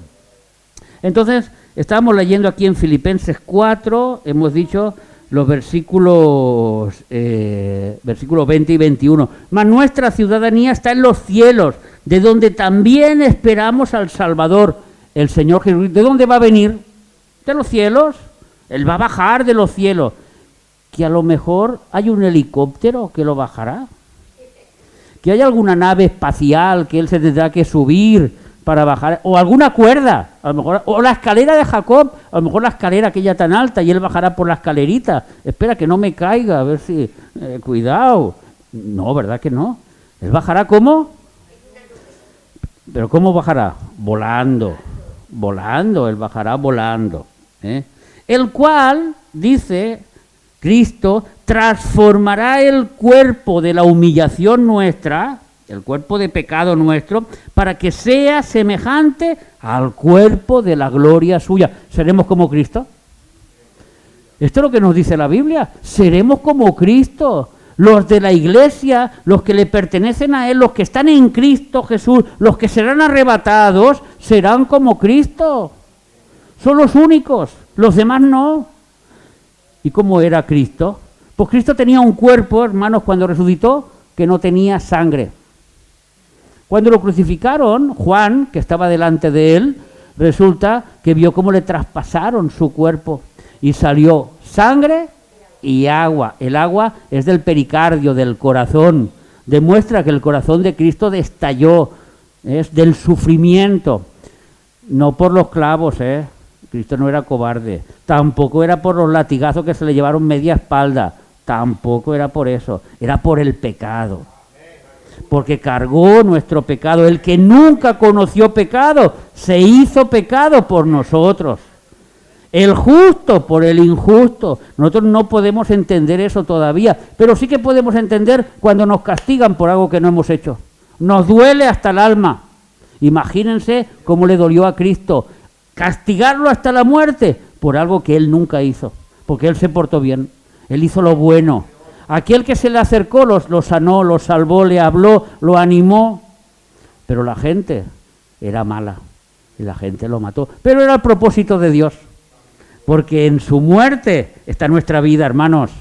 Entonces, estábamos leyendo aquí en Filipenses 4, hemos dicho los versículos 20 y 21. Mas nuestra ciudadanía está en los cielos, de donde también esperamos al Salvador, el Señor Jesucristo. ¿De dónde va a venir? De los cielos. Él va a bajar de los cielos. Que a lo mejor hay un helicóptero que lo bajará. Que hay alguna nave espacial que él se tendrá que subir para bajar, o alguna cuerda, a lo mejor, o la escalera de Jacob, a lo mejor la escalera aquella tan alta y él bajará por la escalerita. Espera que no me caiga, a ver si, cuidado. No, ¿verdad que no? Él bajará ¿cómo? ¿Pero cómo bajará? Volando, él bajará volando. El cual, dice Cristo, transformará el cuerpo de la humillación nuestra, el cuerpo de pecado nuestro, para que sea semejante al cuerpo de la gloria suya. ¿Seremos como Cristo? Esto es lo que nos dice la Biblia. Seremos como Cristo. Los de la iglesia, los que le pertenecen a Él, los que están en Cristo Jesús, los que serán arrebatados, serán como Cristo. Son los únicos, los demás no. ¿Y cómo era Cristo? Pues Cristo tenía un cuerpo, hermanos, cuando resucitó, que no tenía sangre. Cuando lo crucificaron, Juan, que estaba delante de él, resulta que vio cómo le traspasaron su cuerpo y salió sangre y agua. El agua es del pericardio, del corazón. Demuestra que el corazón de Cristo estalló, es del sufrimiento. No por los clavos, Cristo no era cobarde. Tampoco era por los latigazos que se le llevaron media espalda. Tampoco era por eso. Era por el pecado. Porque cargó nuestro pecado. El que nunca conoció pecado, se hizo pecado por nosotros. El justo por el injusto. Nosotros no podemos entender eso todavía, pero sí que podemos entender cuando nos castigan por algo que no hemos hecho. Nos duele hasta el alma. Imagínense cómo le dolió a Cristo castigarlo hasta la muerte por algo que Él nunca hizo, porque Él se portó bien, Él hizo lo bueno. Aquel que se le acercó lo sanó, lo salvó, le habló, lo animó. Pero la gente era mala y la gente lo mató. Pero era el propósito de Dios. Porque en su muerte está nuestra vida, hermanos.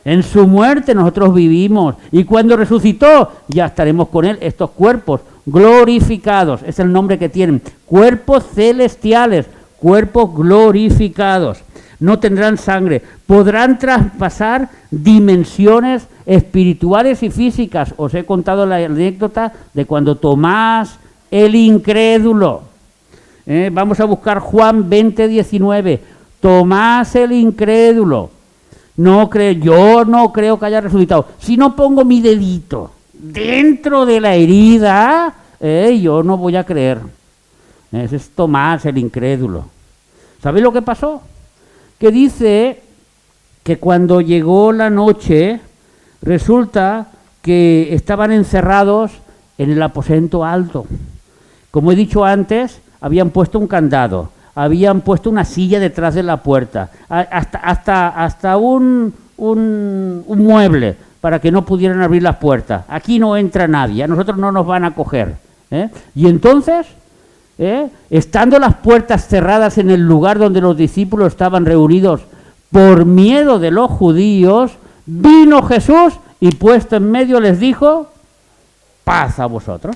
En su muerte nosotros vivimos. Y cuando resucitó, ya estaremos con Él. Estos cuerpos glorificados, es el nombre que tienen. Cuerpos celestiales, cuerpos glorificados. No tendrán sangre. Podrán traspasar dimensiones espirituales y físicas. Os he contado la anécdota de cuando Tomás, el incrédulo. Vamos a buscar Juan 20:19. Tomás el incrédulo. Yo no creo que haya resucitado. Si no pongo mi dedito dentro de la herida, yo no voy a creer. Ese es Tomás el incrédulo. ¿Sabéis lo que pasó? Que dice que cuando llegó la noche, resulta que estaban encerrados en el aposento alto. Como he dicho antes, habían puesto un candado, habían puesto una silla detrás de la puerta, hasta un mueble para que no pudieran abrir las puertas. Aquí no entra nadie, a nosotros no nos van a coger. Y entonces, estando las puertas cerradas en el lugar donde los discípulos estaban reunidos por miedo de los judíos, vino Jesús y puesto en medio les dijo: paz a vosotros.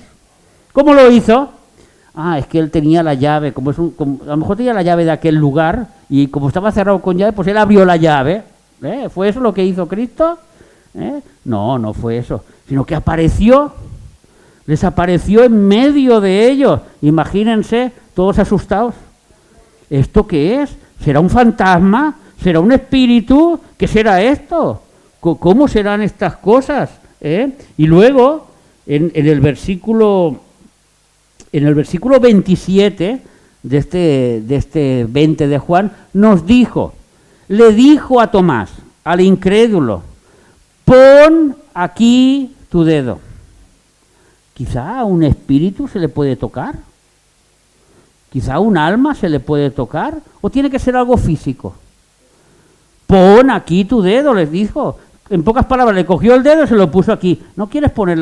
¿Cómo lo hizo? Es que él tenía la llave, a lo mejor tenía la llave de aquel lugar, y como estaba cerrado con llave, pues él abrió la llave. ¿Fue eso lo que hizo Cristo? No fue eso, sino que les apareció en medio de ellos. Imagínense, todos asustados. ¿Esto qué es? ¿Será un fantasma? ¿Será un espíritu? ¿Qué será esto? ¿Cómo serán estas cosas? Y luego, en el versículo 27 de este 20 de Juan, le dijo a Tomás, al incrédulo: pon aquí tu dedo. Quizá a un espíritu se le puede tocar, quizá a un alma se le puede tocar, o tiene que ser algo físico. Pon aquí tu dedo, les dijo. En pocas palabras, le cogió el dedo y se lo puso aquí. ¿No quieres poner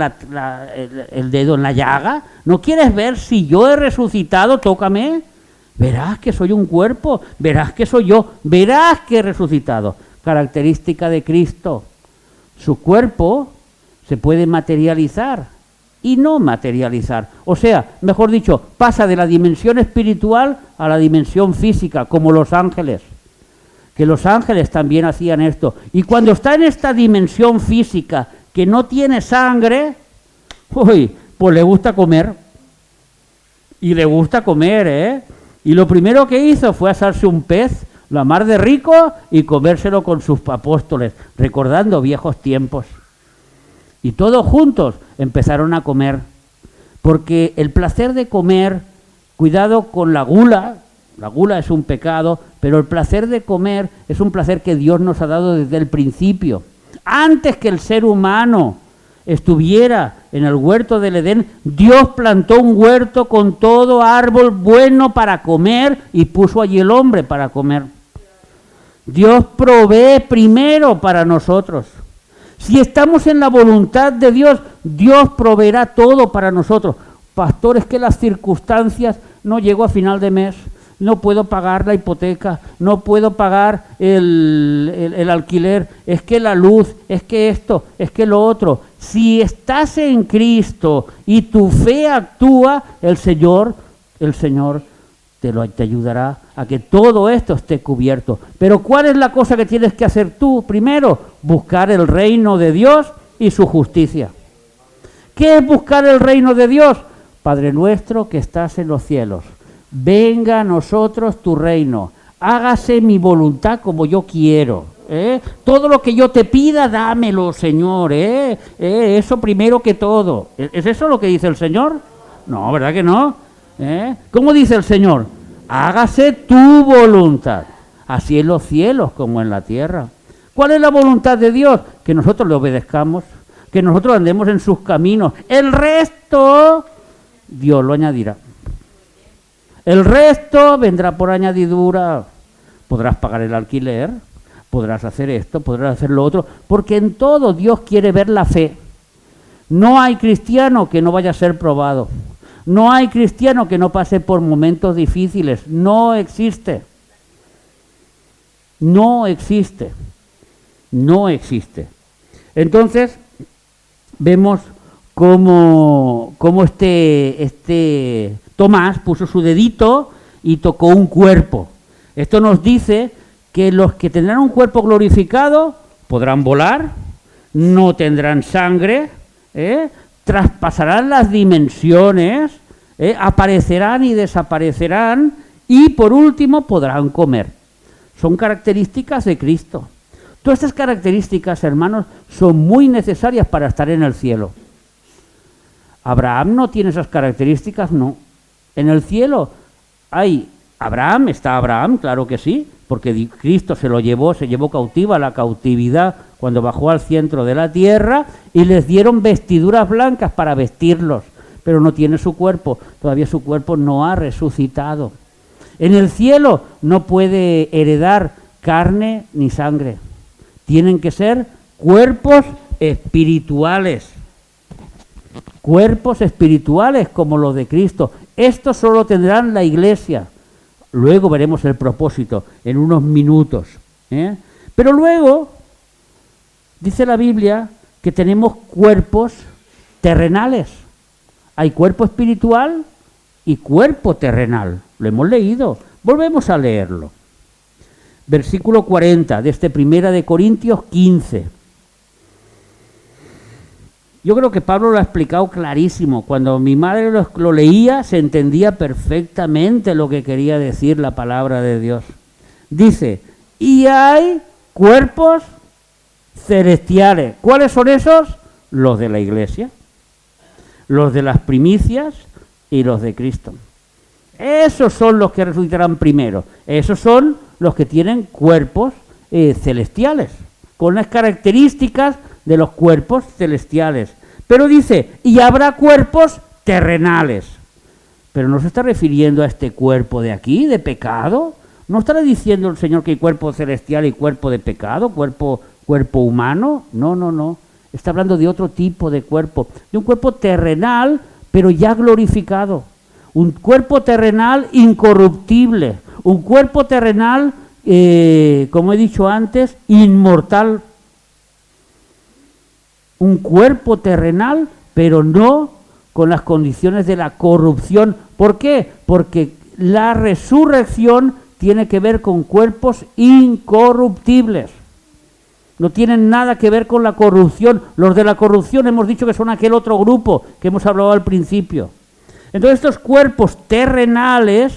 el dedo en la llaga? ¿No quieres ver si yo he resucitado? Tócame. Verás que soy un cuerpo, verás que soy yo, verás que he resucitado. Característica de Cristo. Su cuerpo se puede materializar y no materializar. O sea, mejor dicho, pasa de la dimensión espiritual a la dimensión física, como los ángeles. Que los ángeles también hacían esto. Y cuando está en esta dimensión física que no tiene sangre, pues le gusta comer. Y le gusta comer, Y lo primero que hizo fue asarse un pez, la mar de rico, y comérselo con sus apóstoles, recordando viejos tiempos. Y todos juntos empezaron a comer. Porque el placer de comer, cuidado con la gula es un pecado, pero el placer de comer es un placer que Dios nos ha dado desde el principio. Antes que el ser humano estuviera en el huerto del Edén, Dios plantó un huerto con todo árbol bueno para comer y puso allí el hombre para comer. Dios provee primero para nosotros. Si estamos en la voluntad de Dios, Dios proveerá todo para nosotros. Pastor, es que las circunstancias, no llego a final de mes, no puedo pagar la hipoteca, no puedo pagar el alquiler, es que la luz, es que esto, es que lo otro. Si estás en Cristo y tu fe actúa, el Señor te ayudará a que todo esto esté cubierto. Pero ¿cuál es la cosa que tienes que hacer tú? Primero, buscar el reino de Dios y su justicia. ¿Qué es buscar el reino de Dios? Padre nuestro que estás en los cielos, venga a nosotros tu reino, hágase mi voluntad como yo quiero. Todo lo que yo te pida, dámelo, Señor. Eso primero que todo. ¿Es eso lo que dice el Señor? No, ¿verdad que no? ¿Cómo dice el Señor? Hágase tu voluntad, así en los cielos como en la tierra. ¿Cuál es la voluntad de Dios? Que nosotros le obedezcamos, que nosotros andemos en sus caminos. El resto, Dios lo añadirá. El resto vendrá por añadidura. Podrás pagar el alquiler, podrás hacer esto, podrás hacer lo otro, porque en todo Dios quiere ver la fe. No hay cristiano que no vaya a ser probado. No hay cristiano que no pase por momentos difíciles. No existe. No existe. No existe. Entonces, vemos cómo este Tomás puso su dedito y tocó un cuerpo. Esto nos dice que los que tendrán un cuerpo glorificado podrán volar, no tendrán sangre, traspasarán las dimensiones, aparecerán y desaparecerán, y por último podrán comer. Son características de Cristo. Todas estas características, hermanos, son muy necesarias para estar en el cielo. ¿Abraham no tiene esas características? No. En el cielo hay Abraham, está Abraham, claro que sí, porque Cristo se llevó cautiva a la cautividad cuando bajó al centro de la tierra y les dieron vestiduras blancas para vestirlos, pero no tiene su cuerpo, todavía su cuerpo no ha resucitado. En el cielo no puede heredar carne ni sangre, tienen que ser cuerpos espirituales como los de Cristo. Esto solo tendrán la Iglesia. Luego veremos el propósito en unos minutos. Pero luego, dice la Biblia, que tenemos cuerpos terrenales. Hay cuerpo espiritual y cuerpo terrenal. Lo hemos leído. Volvemos a leerlo. Versículo 40 de este 1 Corintios 15. Yo creo que Pablo lo ha explicado clarísimo. Cuando mi madre lo leía, se entendía perfectamente lo que quería decir la palabra de Dios. Dice, y hay cuerpos celestiales. ¿Cuáles son esos? Los de la Iglesia, los de las primicias y los de Cristo. Esos son los que resucitarán primero. Esos son los que tienen cuerpos celestiales, con las características de los cuerpos celestiales. Pero dice, y habrá cuerpos terrenales. Pero no se está refiriendo a este cuerpo de aquí, de pecado. No estará diciendo el Señor que hay cuerpo celestial y cuerpo de pecado, cuerpo humano. No. Está hablando de otro tipo de cuerpo, de un cuerpo terrenal, pero ya glorificado. Un cuerpo terrenal incorruptible. Un cuerpo terrenal, como he dicho antes, inmortal. Un cuerpo terrenal, pero no con las condiciones de la corrupción. ¿Por qué? Porque la resurrección tiene que ver con cuerpos incorruptibles. No tienen nada que ver con la corrupción. Los de la corrupción hemos dicho que son aquel otro grupo que hemos hablado al principio. Entonces estos cuerpos terrenales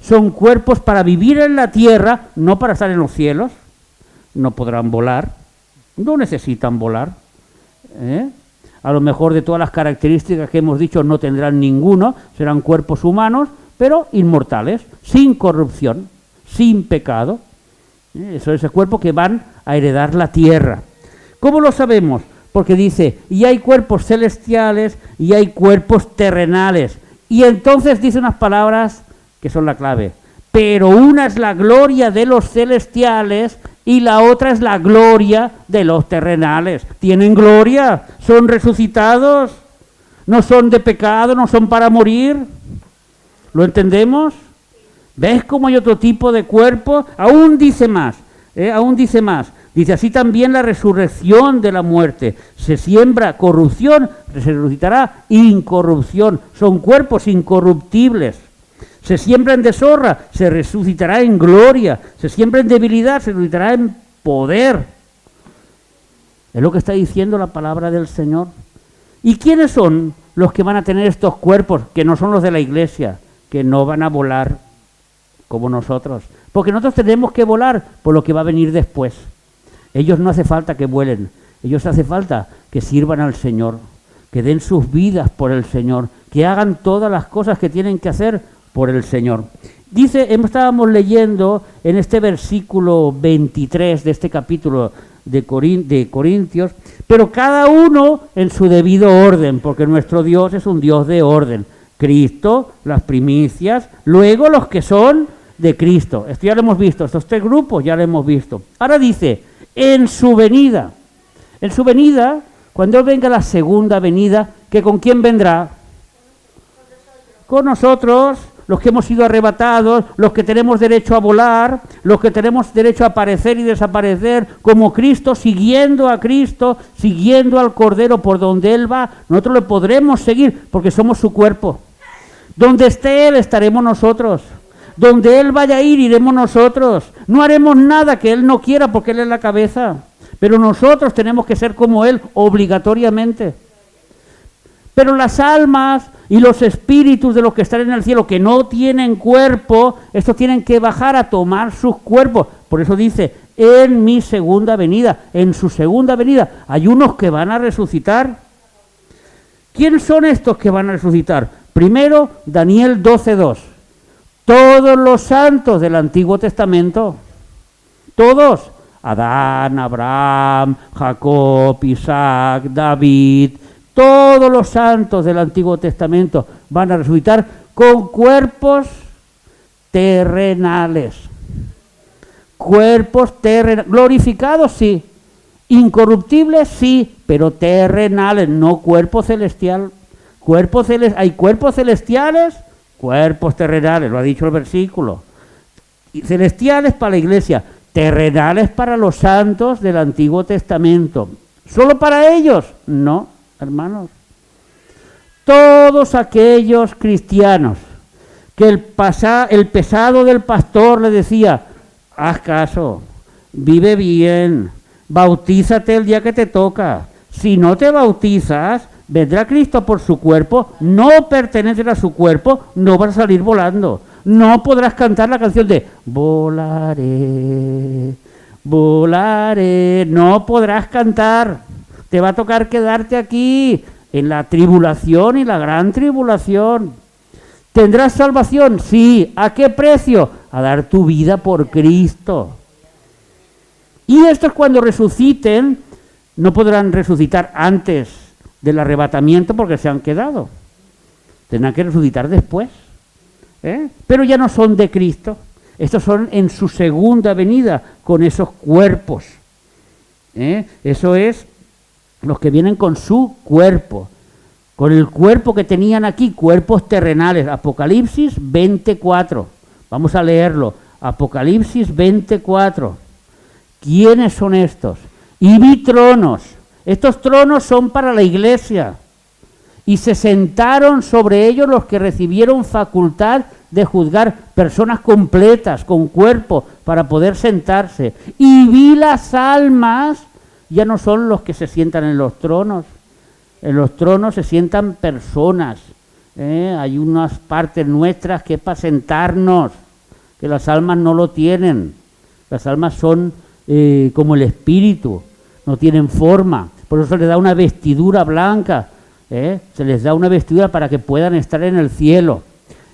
son cuerpos para vivir en la tierra, no para estar en los cielos. No podrán volar, no necesitan volar. A lo mejor de todas las características que hemos dicho no tendrán ninguno, serán cuerpos humanos, pero inmortales, sin corrupción, sin pecado. Eso es el cuerpo que van a heredar la tierra. ¿Cómo lo sabemos? Porque dice, y hay cuerpos celestiales y hay cuerpos terrenales. Y entonces dice unas palabras que son la clave. Pero una es la gloria de los celestiales y la otra es la gloria de los terrenales. ¿Tienen gloria? ¿Son resucitados? ¿No son de pecado? ¿No son para morir? ¿Lo entendemos? ¿Ves cómo hay otro tipo de cuerpo? Aún dice más. Dice, así también la resurrección de la muerte. Se siembra corrupción, se resucitará incorrupción. Son cuerpos incorruptibles. Se siembra en deshonra, se resucitará en gloria. Se siembra en debilidad, se resucitará en poder. Es lo que está diciendo la palabra del Señor. ¿Y quiénes son los que van a tener estos cuerpos, que no son los de la Iglesia, que no van a volar como nosotros? Porque nosotros tenemos que volar por lo que va a venir después. Ellos no hace falta que vuelen, ellos hace falta que sirvan al Señor, que den sus vidas por el Señor, que hagan todas las cosas que tienen que hacer por el Señor. Dice, estábamos leyendo en este versículo 23 de este capítulo de Corintios, pero cada uno en su debido orden, porque nuestro Dios es un Dios de orden. Cristo, las primicias, luego los que son de Cristo. Esto ya lo hemos visto, estos 3 grupos ya lo hemos visto. Ahora dice, en su venida. En su venida, cuando Él venga la segunda venida, ¿que con quién vendrá? Con nosotros, los que hemos sido arrebatados, los que tenemos derecho a volar, los que tenemos derecho a aparecer y desaparecer, como Cristo, siguiendo a Cristo, siguiendo al Cordero por donde Él va. Nosotros le podremos seguir porque somos su cuerpo. Donde esté Él, estaremos nosotros. Donde Él vaya a ir, iremos nosotros. No haremos nada que Él no quiera porque Él es la cabeza. Pero nosotros tenemos que ser como Él obligatoriamente. Pero las almas y los espíritus de los que están en el cielo, que no tienen cuerpo, estos tienen que bajar a tomar sus cuerpos. Por eso dice, en mi segunda venida, en su segunda venida, hay unos que van a resucitar. ¿Quién son estos que van a resucitar? Primero, Daniel 12:2. Todos los santos del Antiguo Testamento, todos, Adán, Abraham, Jacob, Isaac, David, todos los santos del Antiguo Testamento van a resucitar con cuerpos terrenales. Cuerpos terrenales, glorificados sí, incorruptibles sí, pero terrenales, no cuerpo celestial. Hay cuerpos celestiales, cuerpos terrenales, lo ha dicho el versículo. Y celestiales para la iglesia, terrenales para los santos del Antiguo Testamento. ¿Solo para ellos? No, hermanos. Todos aquellos cristianos que el pesado del pastor le decía, haz caso, vive bien, bautízate el día que te toca. Si no te bautizas, vendrá Cristo por su cuerpo, no perteneces a su cuerpo, no vas a salir volando. No podrás cantar la canción de volaré, volaré. No podrás cantar. Te va a tocar quedarte aquí, en la tribulación y la gran tribulación. ¿Tendrás salvación? Sí. ¿A qué precio? A dar tu vida por Cristo. Y estos cuando resuciten, no podrán resucitar antes del arrebatamiento porque se han quedado. Tendrán que resucitar después. Pero ya no son de Cristo. Estos son en su segunda venida con esos cuerpos. Eso es los que vienen con su cuerpo. Con el cuerpo que tenían aquí, cuerpos terrenales. Apocalipsis 24. Vamos a leerlo. Apocalipsis 24. ¿Quiénes son estos? Y vi tronos. Estos tronos son para la iglesia. Y se sentaron sobre ellos los que recibieron facultad de juzgar, personas completas, con cuerpo, para poder sentarse. Y vi las almas, ya no son los que se sientan en los tronos. En los tronos se sientan personas. Hay unas partes nuestras que es para sentarnos, que las almas no lo tienen. Las almas son como el espíritu, no tienen forma. Por eso se les da una vestidura blanca. Se les da una vestidura para que puedan estar en el cielo.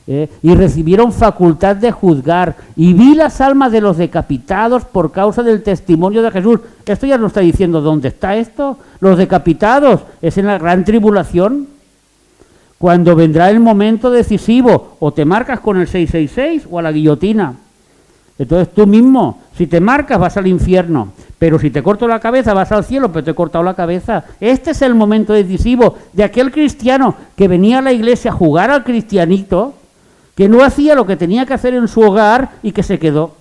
Y recibieron facultad de juzgar. Y vi las almas de los decapitados por causa del testimonio de Jesús. Esto ya nos está diciendo dónde está esto. Los decapitados es en la gran tribulación. Cuando vendrá el momento decisivo, o te marcas con el 666 o a la guillotina. Entonces tú mismo, si te marcas vas al infierno, pero si te corto la cabeza vas al cielo, pero te he cortado la cabeza. Este es el momento decisivo de aquel cristiano que venía a la iglesia a jugar al cristianito, que no hacía lo que tenía que hacer en su hogar y que se quedó.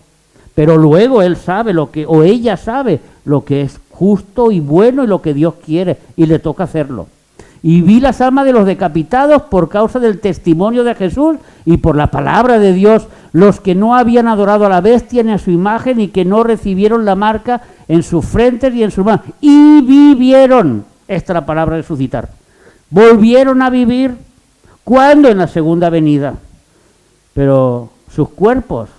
Pero luego él sabe o ella sabe lo que es justo y bueno y lo que Dios quiere, y le toca hacerlo. Y vi las almas de los decapitados por causa del testimonio de Jesús y por la palabra de Dios, los que no habían adorado a la bestia ni a su imagen y que no recibieron la marca en sus frentes y en sus manos. Y vivieron, esta es la palabra de resucitar, volvieron a vivir. ¿Cuándo? En la segunda venida. Pero sus cuerpos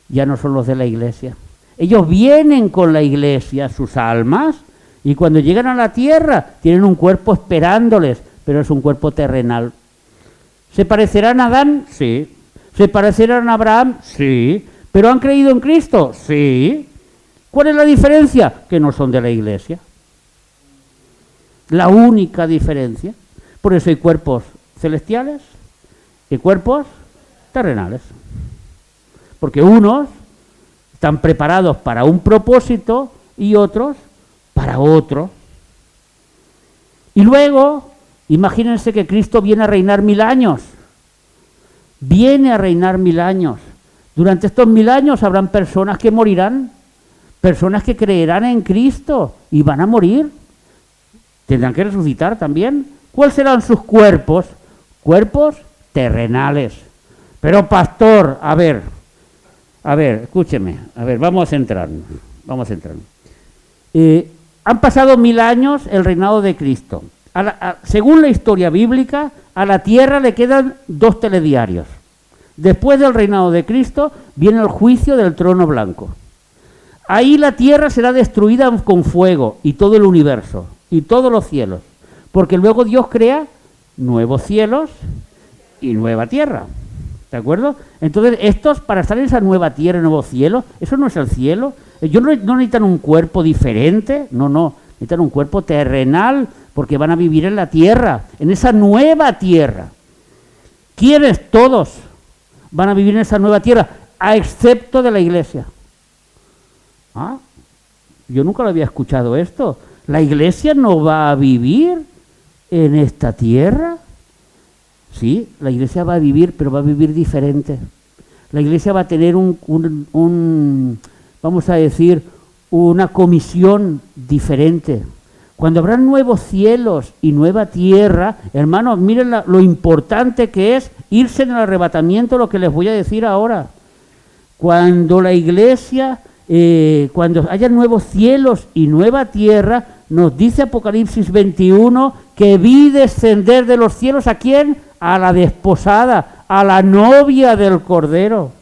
ya no son los de la iglesia. Ellos vienen con la iglesia, sus almas, y cuando llegan a la tierra tienen un cuerpo esperándoles, pero es un cuerpo terrenal. ¿Se parecerán a Adán? Sí. ¿Se parecerán a Abraham? Sí. ¿Pero han creído en Cristo? Sí. ¿Cuál es la diferencia? Que no son de la iglesia. La única diferencia. Por eso hay cuerpos celestiales y cuerpos terrenales. porque unos están preparados para un propósito y otros para otro. Y luego, imagínense que Cristo viene a reinar 1000 años. Viene a reinar 1000 años. Durante estos 1000 años habrán personas que morirán, personas que creerán en Cristo y van a morir. Tendrán que resucitar también. ¿Cuáles serán sus cuerpos? Cuerpos terrenales. Pero pastor, a ver, escúcheme, vamos a centrarnos. Han pasado 1000 años el reinado de Cristo. Según la historia bíblica, a la tierra le quedan 2 telediarios. Después del reinado de Cristo viene el juicio del trono blanco. Ahí la tierra será destruida con fuego y todo el universo y todos los cielos, porque luego Dios crea nuevos cielos y nueva tierra. ¿De acuerdo? Entonces, estos, para estar en esa nueva tierra y nuevos cielos, eso no es el cielo. Ellos no necesitan un cuerpo diferente, no, necesitan un cuerpo terrenal, porque van a vivir en la tierra, en esa nueva tierra. ¿Quiénes? Todos van a vivir en esa nueva tierra, a excepto de la iglesia. Yo nunca lo había escuchado esto. ¿La iglesia no va a vivir en esta tierra? Sí, la iglesia va a vivir, pero va a vivir diferente. La iglesia va a tener vamos a decir, una comisión diferente. Cuando habrá nuevos cielos y nueva tierra, hermanos, miren lo importante que es irse en el arrebatamiento, lo que les voy a decir ahora. Cuando la iglesia, cuando haya nuevos cielos y nueva tierra, nos dice Apocalipsis 21 que vi descender de los cielos, ¿a quién? A la desposada, a la novia del Cordero.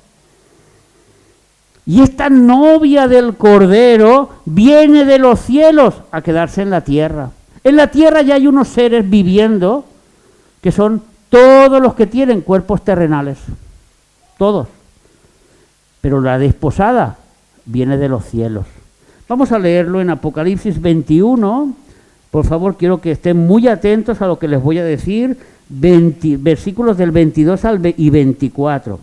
Y esta novia del Cordero viene de los cielos a quedarse en la tierra. En la tierra ya hay unos seres viviendo que son todos los que tienen cuerpos terrenales. Todos. Pero la desposada viene de los cielos. Vamos a leerlo en Apocalipsis 21. Por favor, quiero que estén muy atentos a lo que les voy a decir. Versículos del 22 y 24.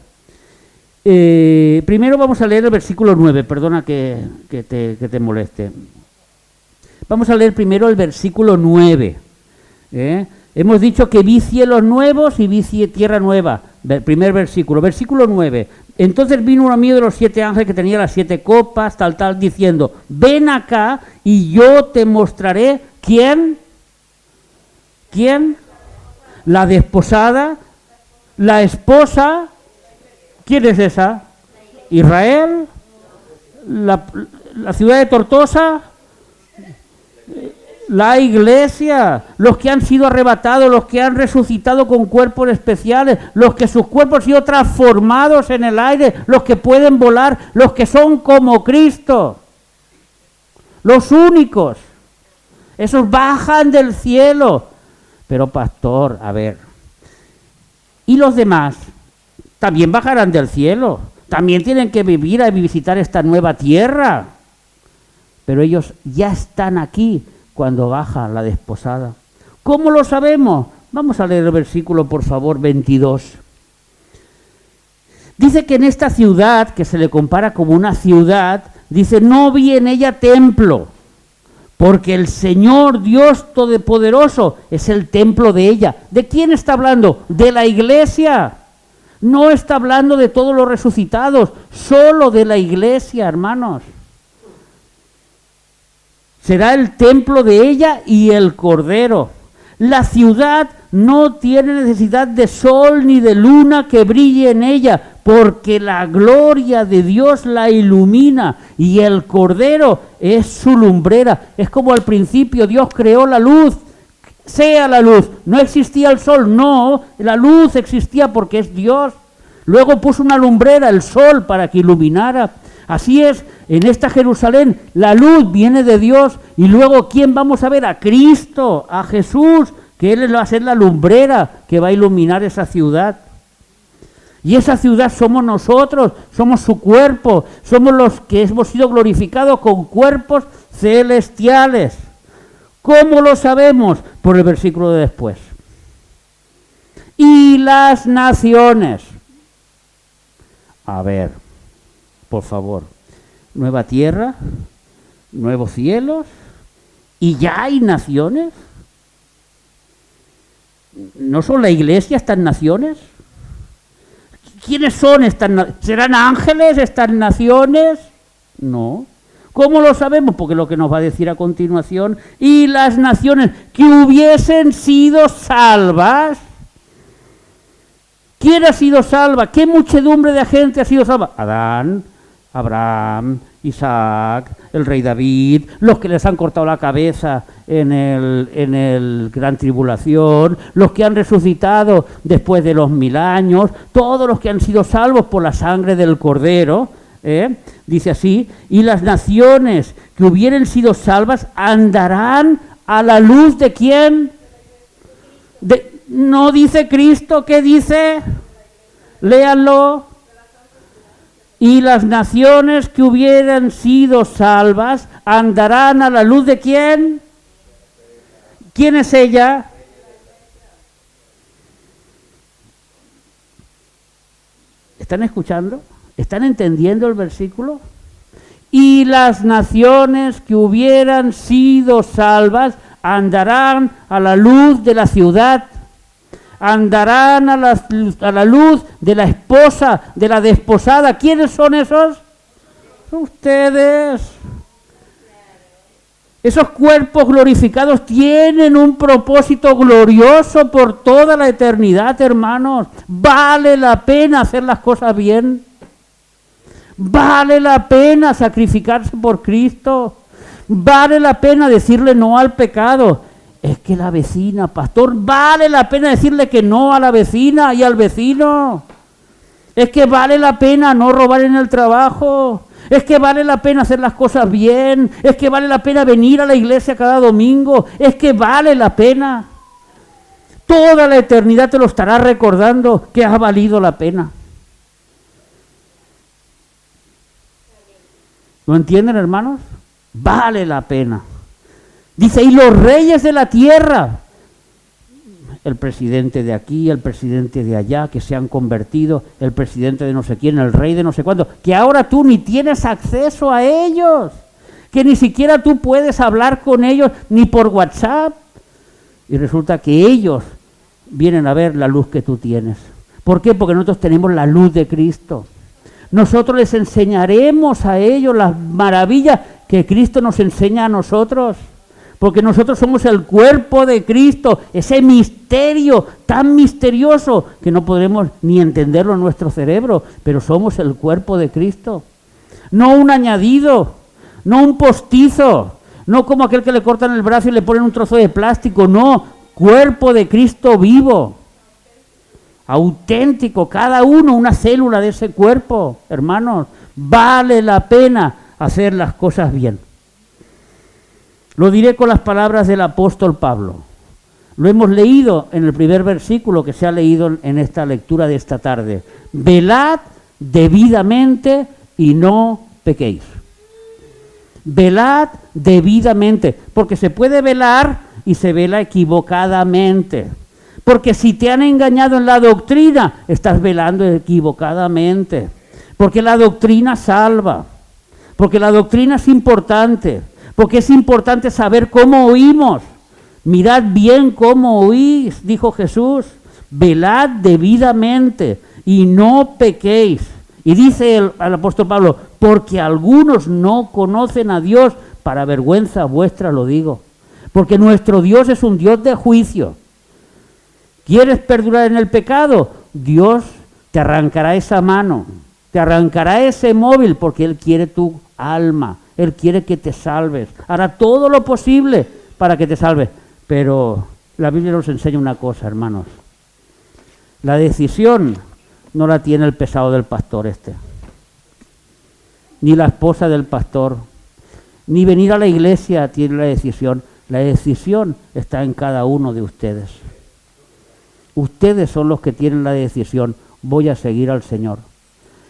Primero vamos a leer el versículo 9, perdona que te moleste. Vamos a leer primero el versículo 9. Hemos dicho que vi cielos nuevos y vi tierra nueva. Primer versículo, versículo 9. Entonces vino uno mío de los 7 ángeles que tenía las 7 copas, tal, diciendo, ven acá y yo te mostraré quién. ¿Quién? La desposada, la esposa. ¿Quién es esa? ¿Israel? ¿La ciudad de Tortosa? La iglesia, los que han sido arrebatados, los que han resucitado con cuerpos especiales, los que sus cuerpos han sido transformados en el aire, los que pueden volar, los que son como Cristo, los únicos. Esos bajan del cielo. Pero pastor, a ver, ¿y los demás? También bajarán del cielo, también tienen que vivir y visitar esta nueva tierra, pero ellos ya están aquí cuando baja la desposada. ¿Cómo lo sabemos? Vamos a leer el versículo, por favor, 22. Dice que en esta ciudad, que se le compara como una ciudad, dice, no vi en ella templo, porque el Señor Dios Todopoderoso es el templo de ella. ¿De quién está hablando? De la iglesia. No está hablando de todos los resucitados, solo de la iglesia, hermanos. Será el templo de ella y el Cordero. La ciudad no tiene necesidad de sol ni de luna que brille en ella, porque la gloria de Dios la ilumina y el Cordero es su lumbrera. Es como al principio Dios creó la luz. Sea la luz, no existía el sol, no, la luz existía porque es Dios. Luego puso una lumbrera, el sol, para que iluminara. Así es, en esta Jerusalén la luz viene de Dios y luego ¿quién vamos a ver? A Cristo, a Jesús, que Él va a ser la lumbrera que va a iluminar esa ciudad. Y esa ciudad somos nosotros, somos su cuerpo, somos los que hemos sido glorificados con cuerpos celestiales. ¿Cómo lo sabemos? Por el versículo de después. Y las naciones. A ver, por favor. Nueva tierra, nuevos cielos, y ya hay naciones. ¿No son la iglesia estas naciones? ¿Quiénes son estas naciones? ¿Serán ángeles estas naciones? No. ¿Cómo lo sabemos? Porque lo que nos va a decir a continuación, y las naciones que hubiesen sido salvas. ¿Quién ha sido salva? ¿Qué muchedumbre de gente ha sido salva? Adán, Abraham, Isaac, el rey David, los que les han cortado la cabeza en el gran tribulación, los que han resucitado después de los 1000 años, todos los que han sido salvos por la sangre del Cordero, dice así, y las naciones que hubieren sido salvas andarán a la luz de ¿quién? No dice Cristo, ¿qué dice? Léanlo. Y las naciones que hubieran sido salvas andarán a la luz de ¿quién? ¿Quién es ella? ¿Están escuchando? ¿Están entendiendo el versículo? Y las naciones que hubieran sido salvas andarán a la luz de la ciudad, andarán a la luz de la esposa, de la desposada. ¿Quiénes son esos? Ustedes. Esos cuerpos glorificados tienen un propósito glorioso por toda la eternidad, hermanos. Vale la pena hacer las cosas bien. Vale la pena sacrificarse por Cristo. Vale la pena decirle no al pecado. Es que la vecina, pastor, vale la pena decirle que no a la vecina y al vecino. Es que vale la pena no robar en el trabajo. Es que vale la pena hacer las cosas bien. Es que vale la pena venir a la iglesia cada domingo. Es que vale la pena. Toda la eternidad te lo estará recordando que ha valido la pena. ¿Lo entienden, hermanos? Vale la pena. Dice, y los reyes de la tierra, el presidente de aquí, el presidente de allá, que se han convertido, el presidente de no sé quién, el rey de no sé cuánto, que ahora tú ni tienes acceso a ellos, que ni siquiera tú puedes hablar con ellos ni por WhatsApp. Y resulta que ellos vienen a ver la luz que tú tienes. ¿Por qué? Porque nosotros tenemos la luz de Cristo. Nosotros les enseñaremos a ellos las maravillas que Cristo nos enseña a nosotros. Porque nosotros somos el cuerpo de Cristo, ese misterio tan misterioso que no podremos ni entenderlo en nuestro cerebro, pero somos el cuerpo de Cristo. No un añadido, no un postizo, no como aquel que le cortan el brazo y le ponen un trozo de plástico, no, cuerpo de Cristo vivo, auténtico, cada uno una célula de ese cuerpo, hermanos, vale la pena hacer las cosas bien. Lo diré con las palabras del apóstol Pablo. Lo hemos leído en el primer versículo que se ha leído en esta lectura de esta tarde. Velad debidamente y no pequéis. Velad debidamente, porque se puede velar y se vela equivocadamente. Porque si te han engañado en la doctrina, estás velando equivocadamente. Porque la doctrina salva. Porque la doctrina es importante. Porque es importante saber cómo oímos. Mirad bien cómo oís, dijo Jesús. Velad debidamente y no pequéis. Y dice el apóstol Pablo, porque algunos no conocen a Dios, para vergüenza vuestra lo digo. Porque nuestro Dios es un Dios de juicio. ¿Quieres perdurar en el pecado? Dios te arrancará esa mano, te arrancará ese móvil, porque Él quiere tu alma. Él quiere que te salves. Hará todo lo posible para que te salves. Pero la Biblia nos enseña una cosa, hermanos. La decisión no la tiene el pesado del pastor ni la esposa del pastor, ni venir a la iglesia tiene la decisión. La decisión está en cada uno de ustedes. Ustedes son los que tienen la decisión. Voy a seguir al Señor.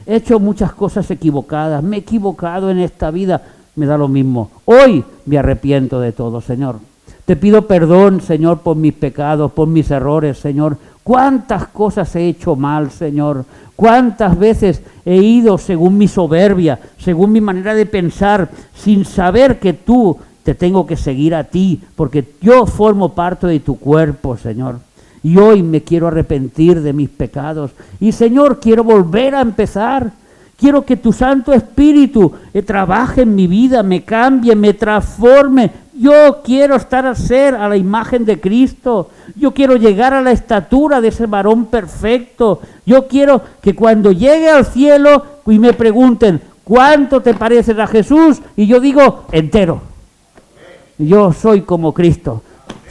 He hecho muchas cosas equivocadas, me he equivocado en esta vida, me da lo mismo. Hoy me arrepiento de todo, Señor. Te pido perdón, Señor, por mis pecados, por mis errores, Señor. ¿Cuántas cosas he hecho mal, Señor? ¿Cuántas veces he ido según mi soberbia, según mi manera de pensar, sin saber que tú te tengo que seguir a ti, porque yo formo parte de tu cuerpo, Señor? Y hoy me quiero arrepentir de mis pecados. Y, Señor, quiero volver a empezar. Quiero que tu Santo Espíritu trabaje en mi vida, me cambie, me transforme. Yo quiero estar a ser a la imagen de Cristo. Yo quiero llegar a la estatura de ese varón perfecto. Yo quiero que cuando llegue al cielo y me pregunten, ¿cuánto te pareces a Jesús? Y yo digo, entero. Yo soy como Cristo.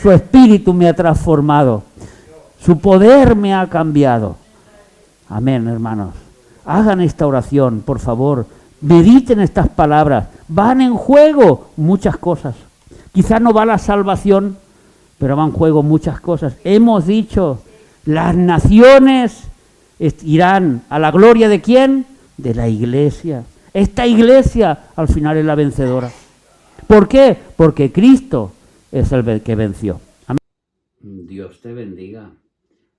Su Espíritu me ha transformado. Su poder me ha cambiado. Amén, hermanos. Hagan esta oración, por favor. Mediten estas palabras. Van en juego muchas cosas. Quizás no va la salvación, pero van en juego muchas cosas. Hemos dicho, las naciones irán a la gloria ¿de quién? De la iglesia. Esta iglesia al final es la vencedora. ¿Por qué? Porque Cristo es el que venció. Amén. Dios te bendiga.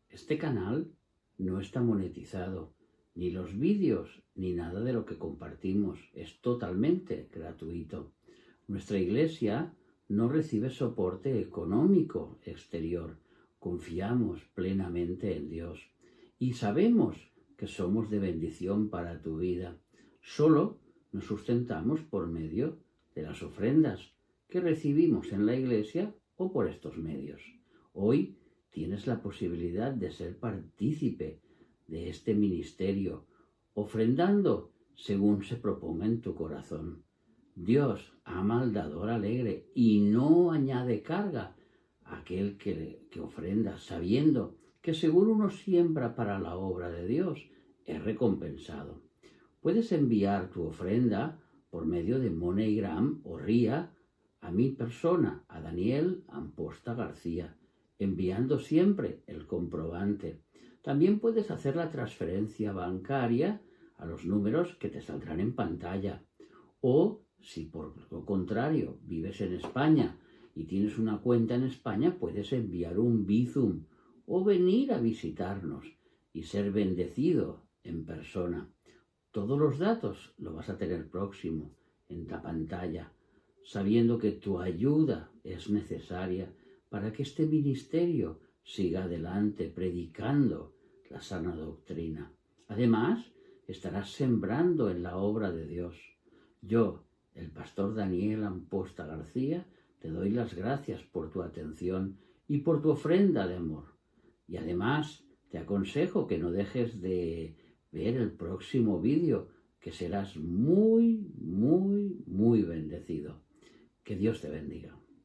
Este canal no está monetizado. Ni los vídeos, ni nada de lo que compartimos. Es totalmente gratuito. Nuestra iglesia no recibe soporte económico exterior. Confiamos plenamente en Dios. Y sabemos que somos de bendición para tu vida. Solo nos sustentamos por medio de las ofrendas que recibimos en la iglesia o por estos medios. Hoy tienes la posibilidad de ser partícipe de este ministerio, ofrendando según se proponga en tu corazón. Dios ama al dador alegre y no añade carga a aquel que ofrenda, sabiendo que según uno siembra para la obra de Dios, es recompensado. Puedes enviar tu ofrenda por medio de MoneyGram o RIA a mi persona, a Daniel Amposta García, enviando siempre el comprobante. También puedes hacer la transferencia bancaria a los números que te saldrán en pantalla. O, si por lo contrario vives en España y tienes una cuenta en España, puedes enviar un Bizum o venir a visitarnos y ser bendecido en persona. Todos los datos lo vas a tener próximo en la pantalla, sabiendo que tu ayuda es necesaria para que este ministerio siga adelante predicando la sana doctrina. Además, estarás sembrando en la obra de Dios. Yo, el pastor Daniel Amposta García, te doy las gracias por tu atención y por tu ofrenda de amor. Y además, te aconsejo que no dejes de ver el próximo vídeo, que serás muy, muy, muy bendecido. Que Dios te bendiga.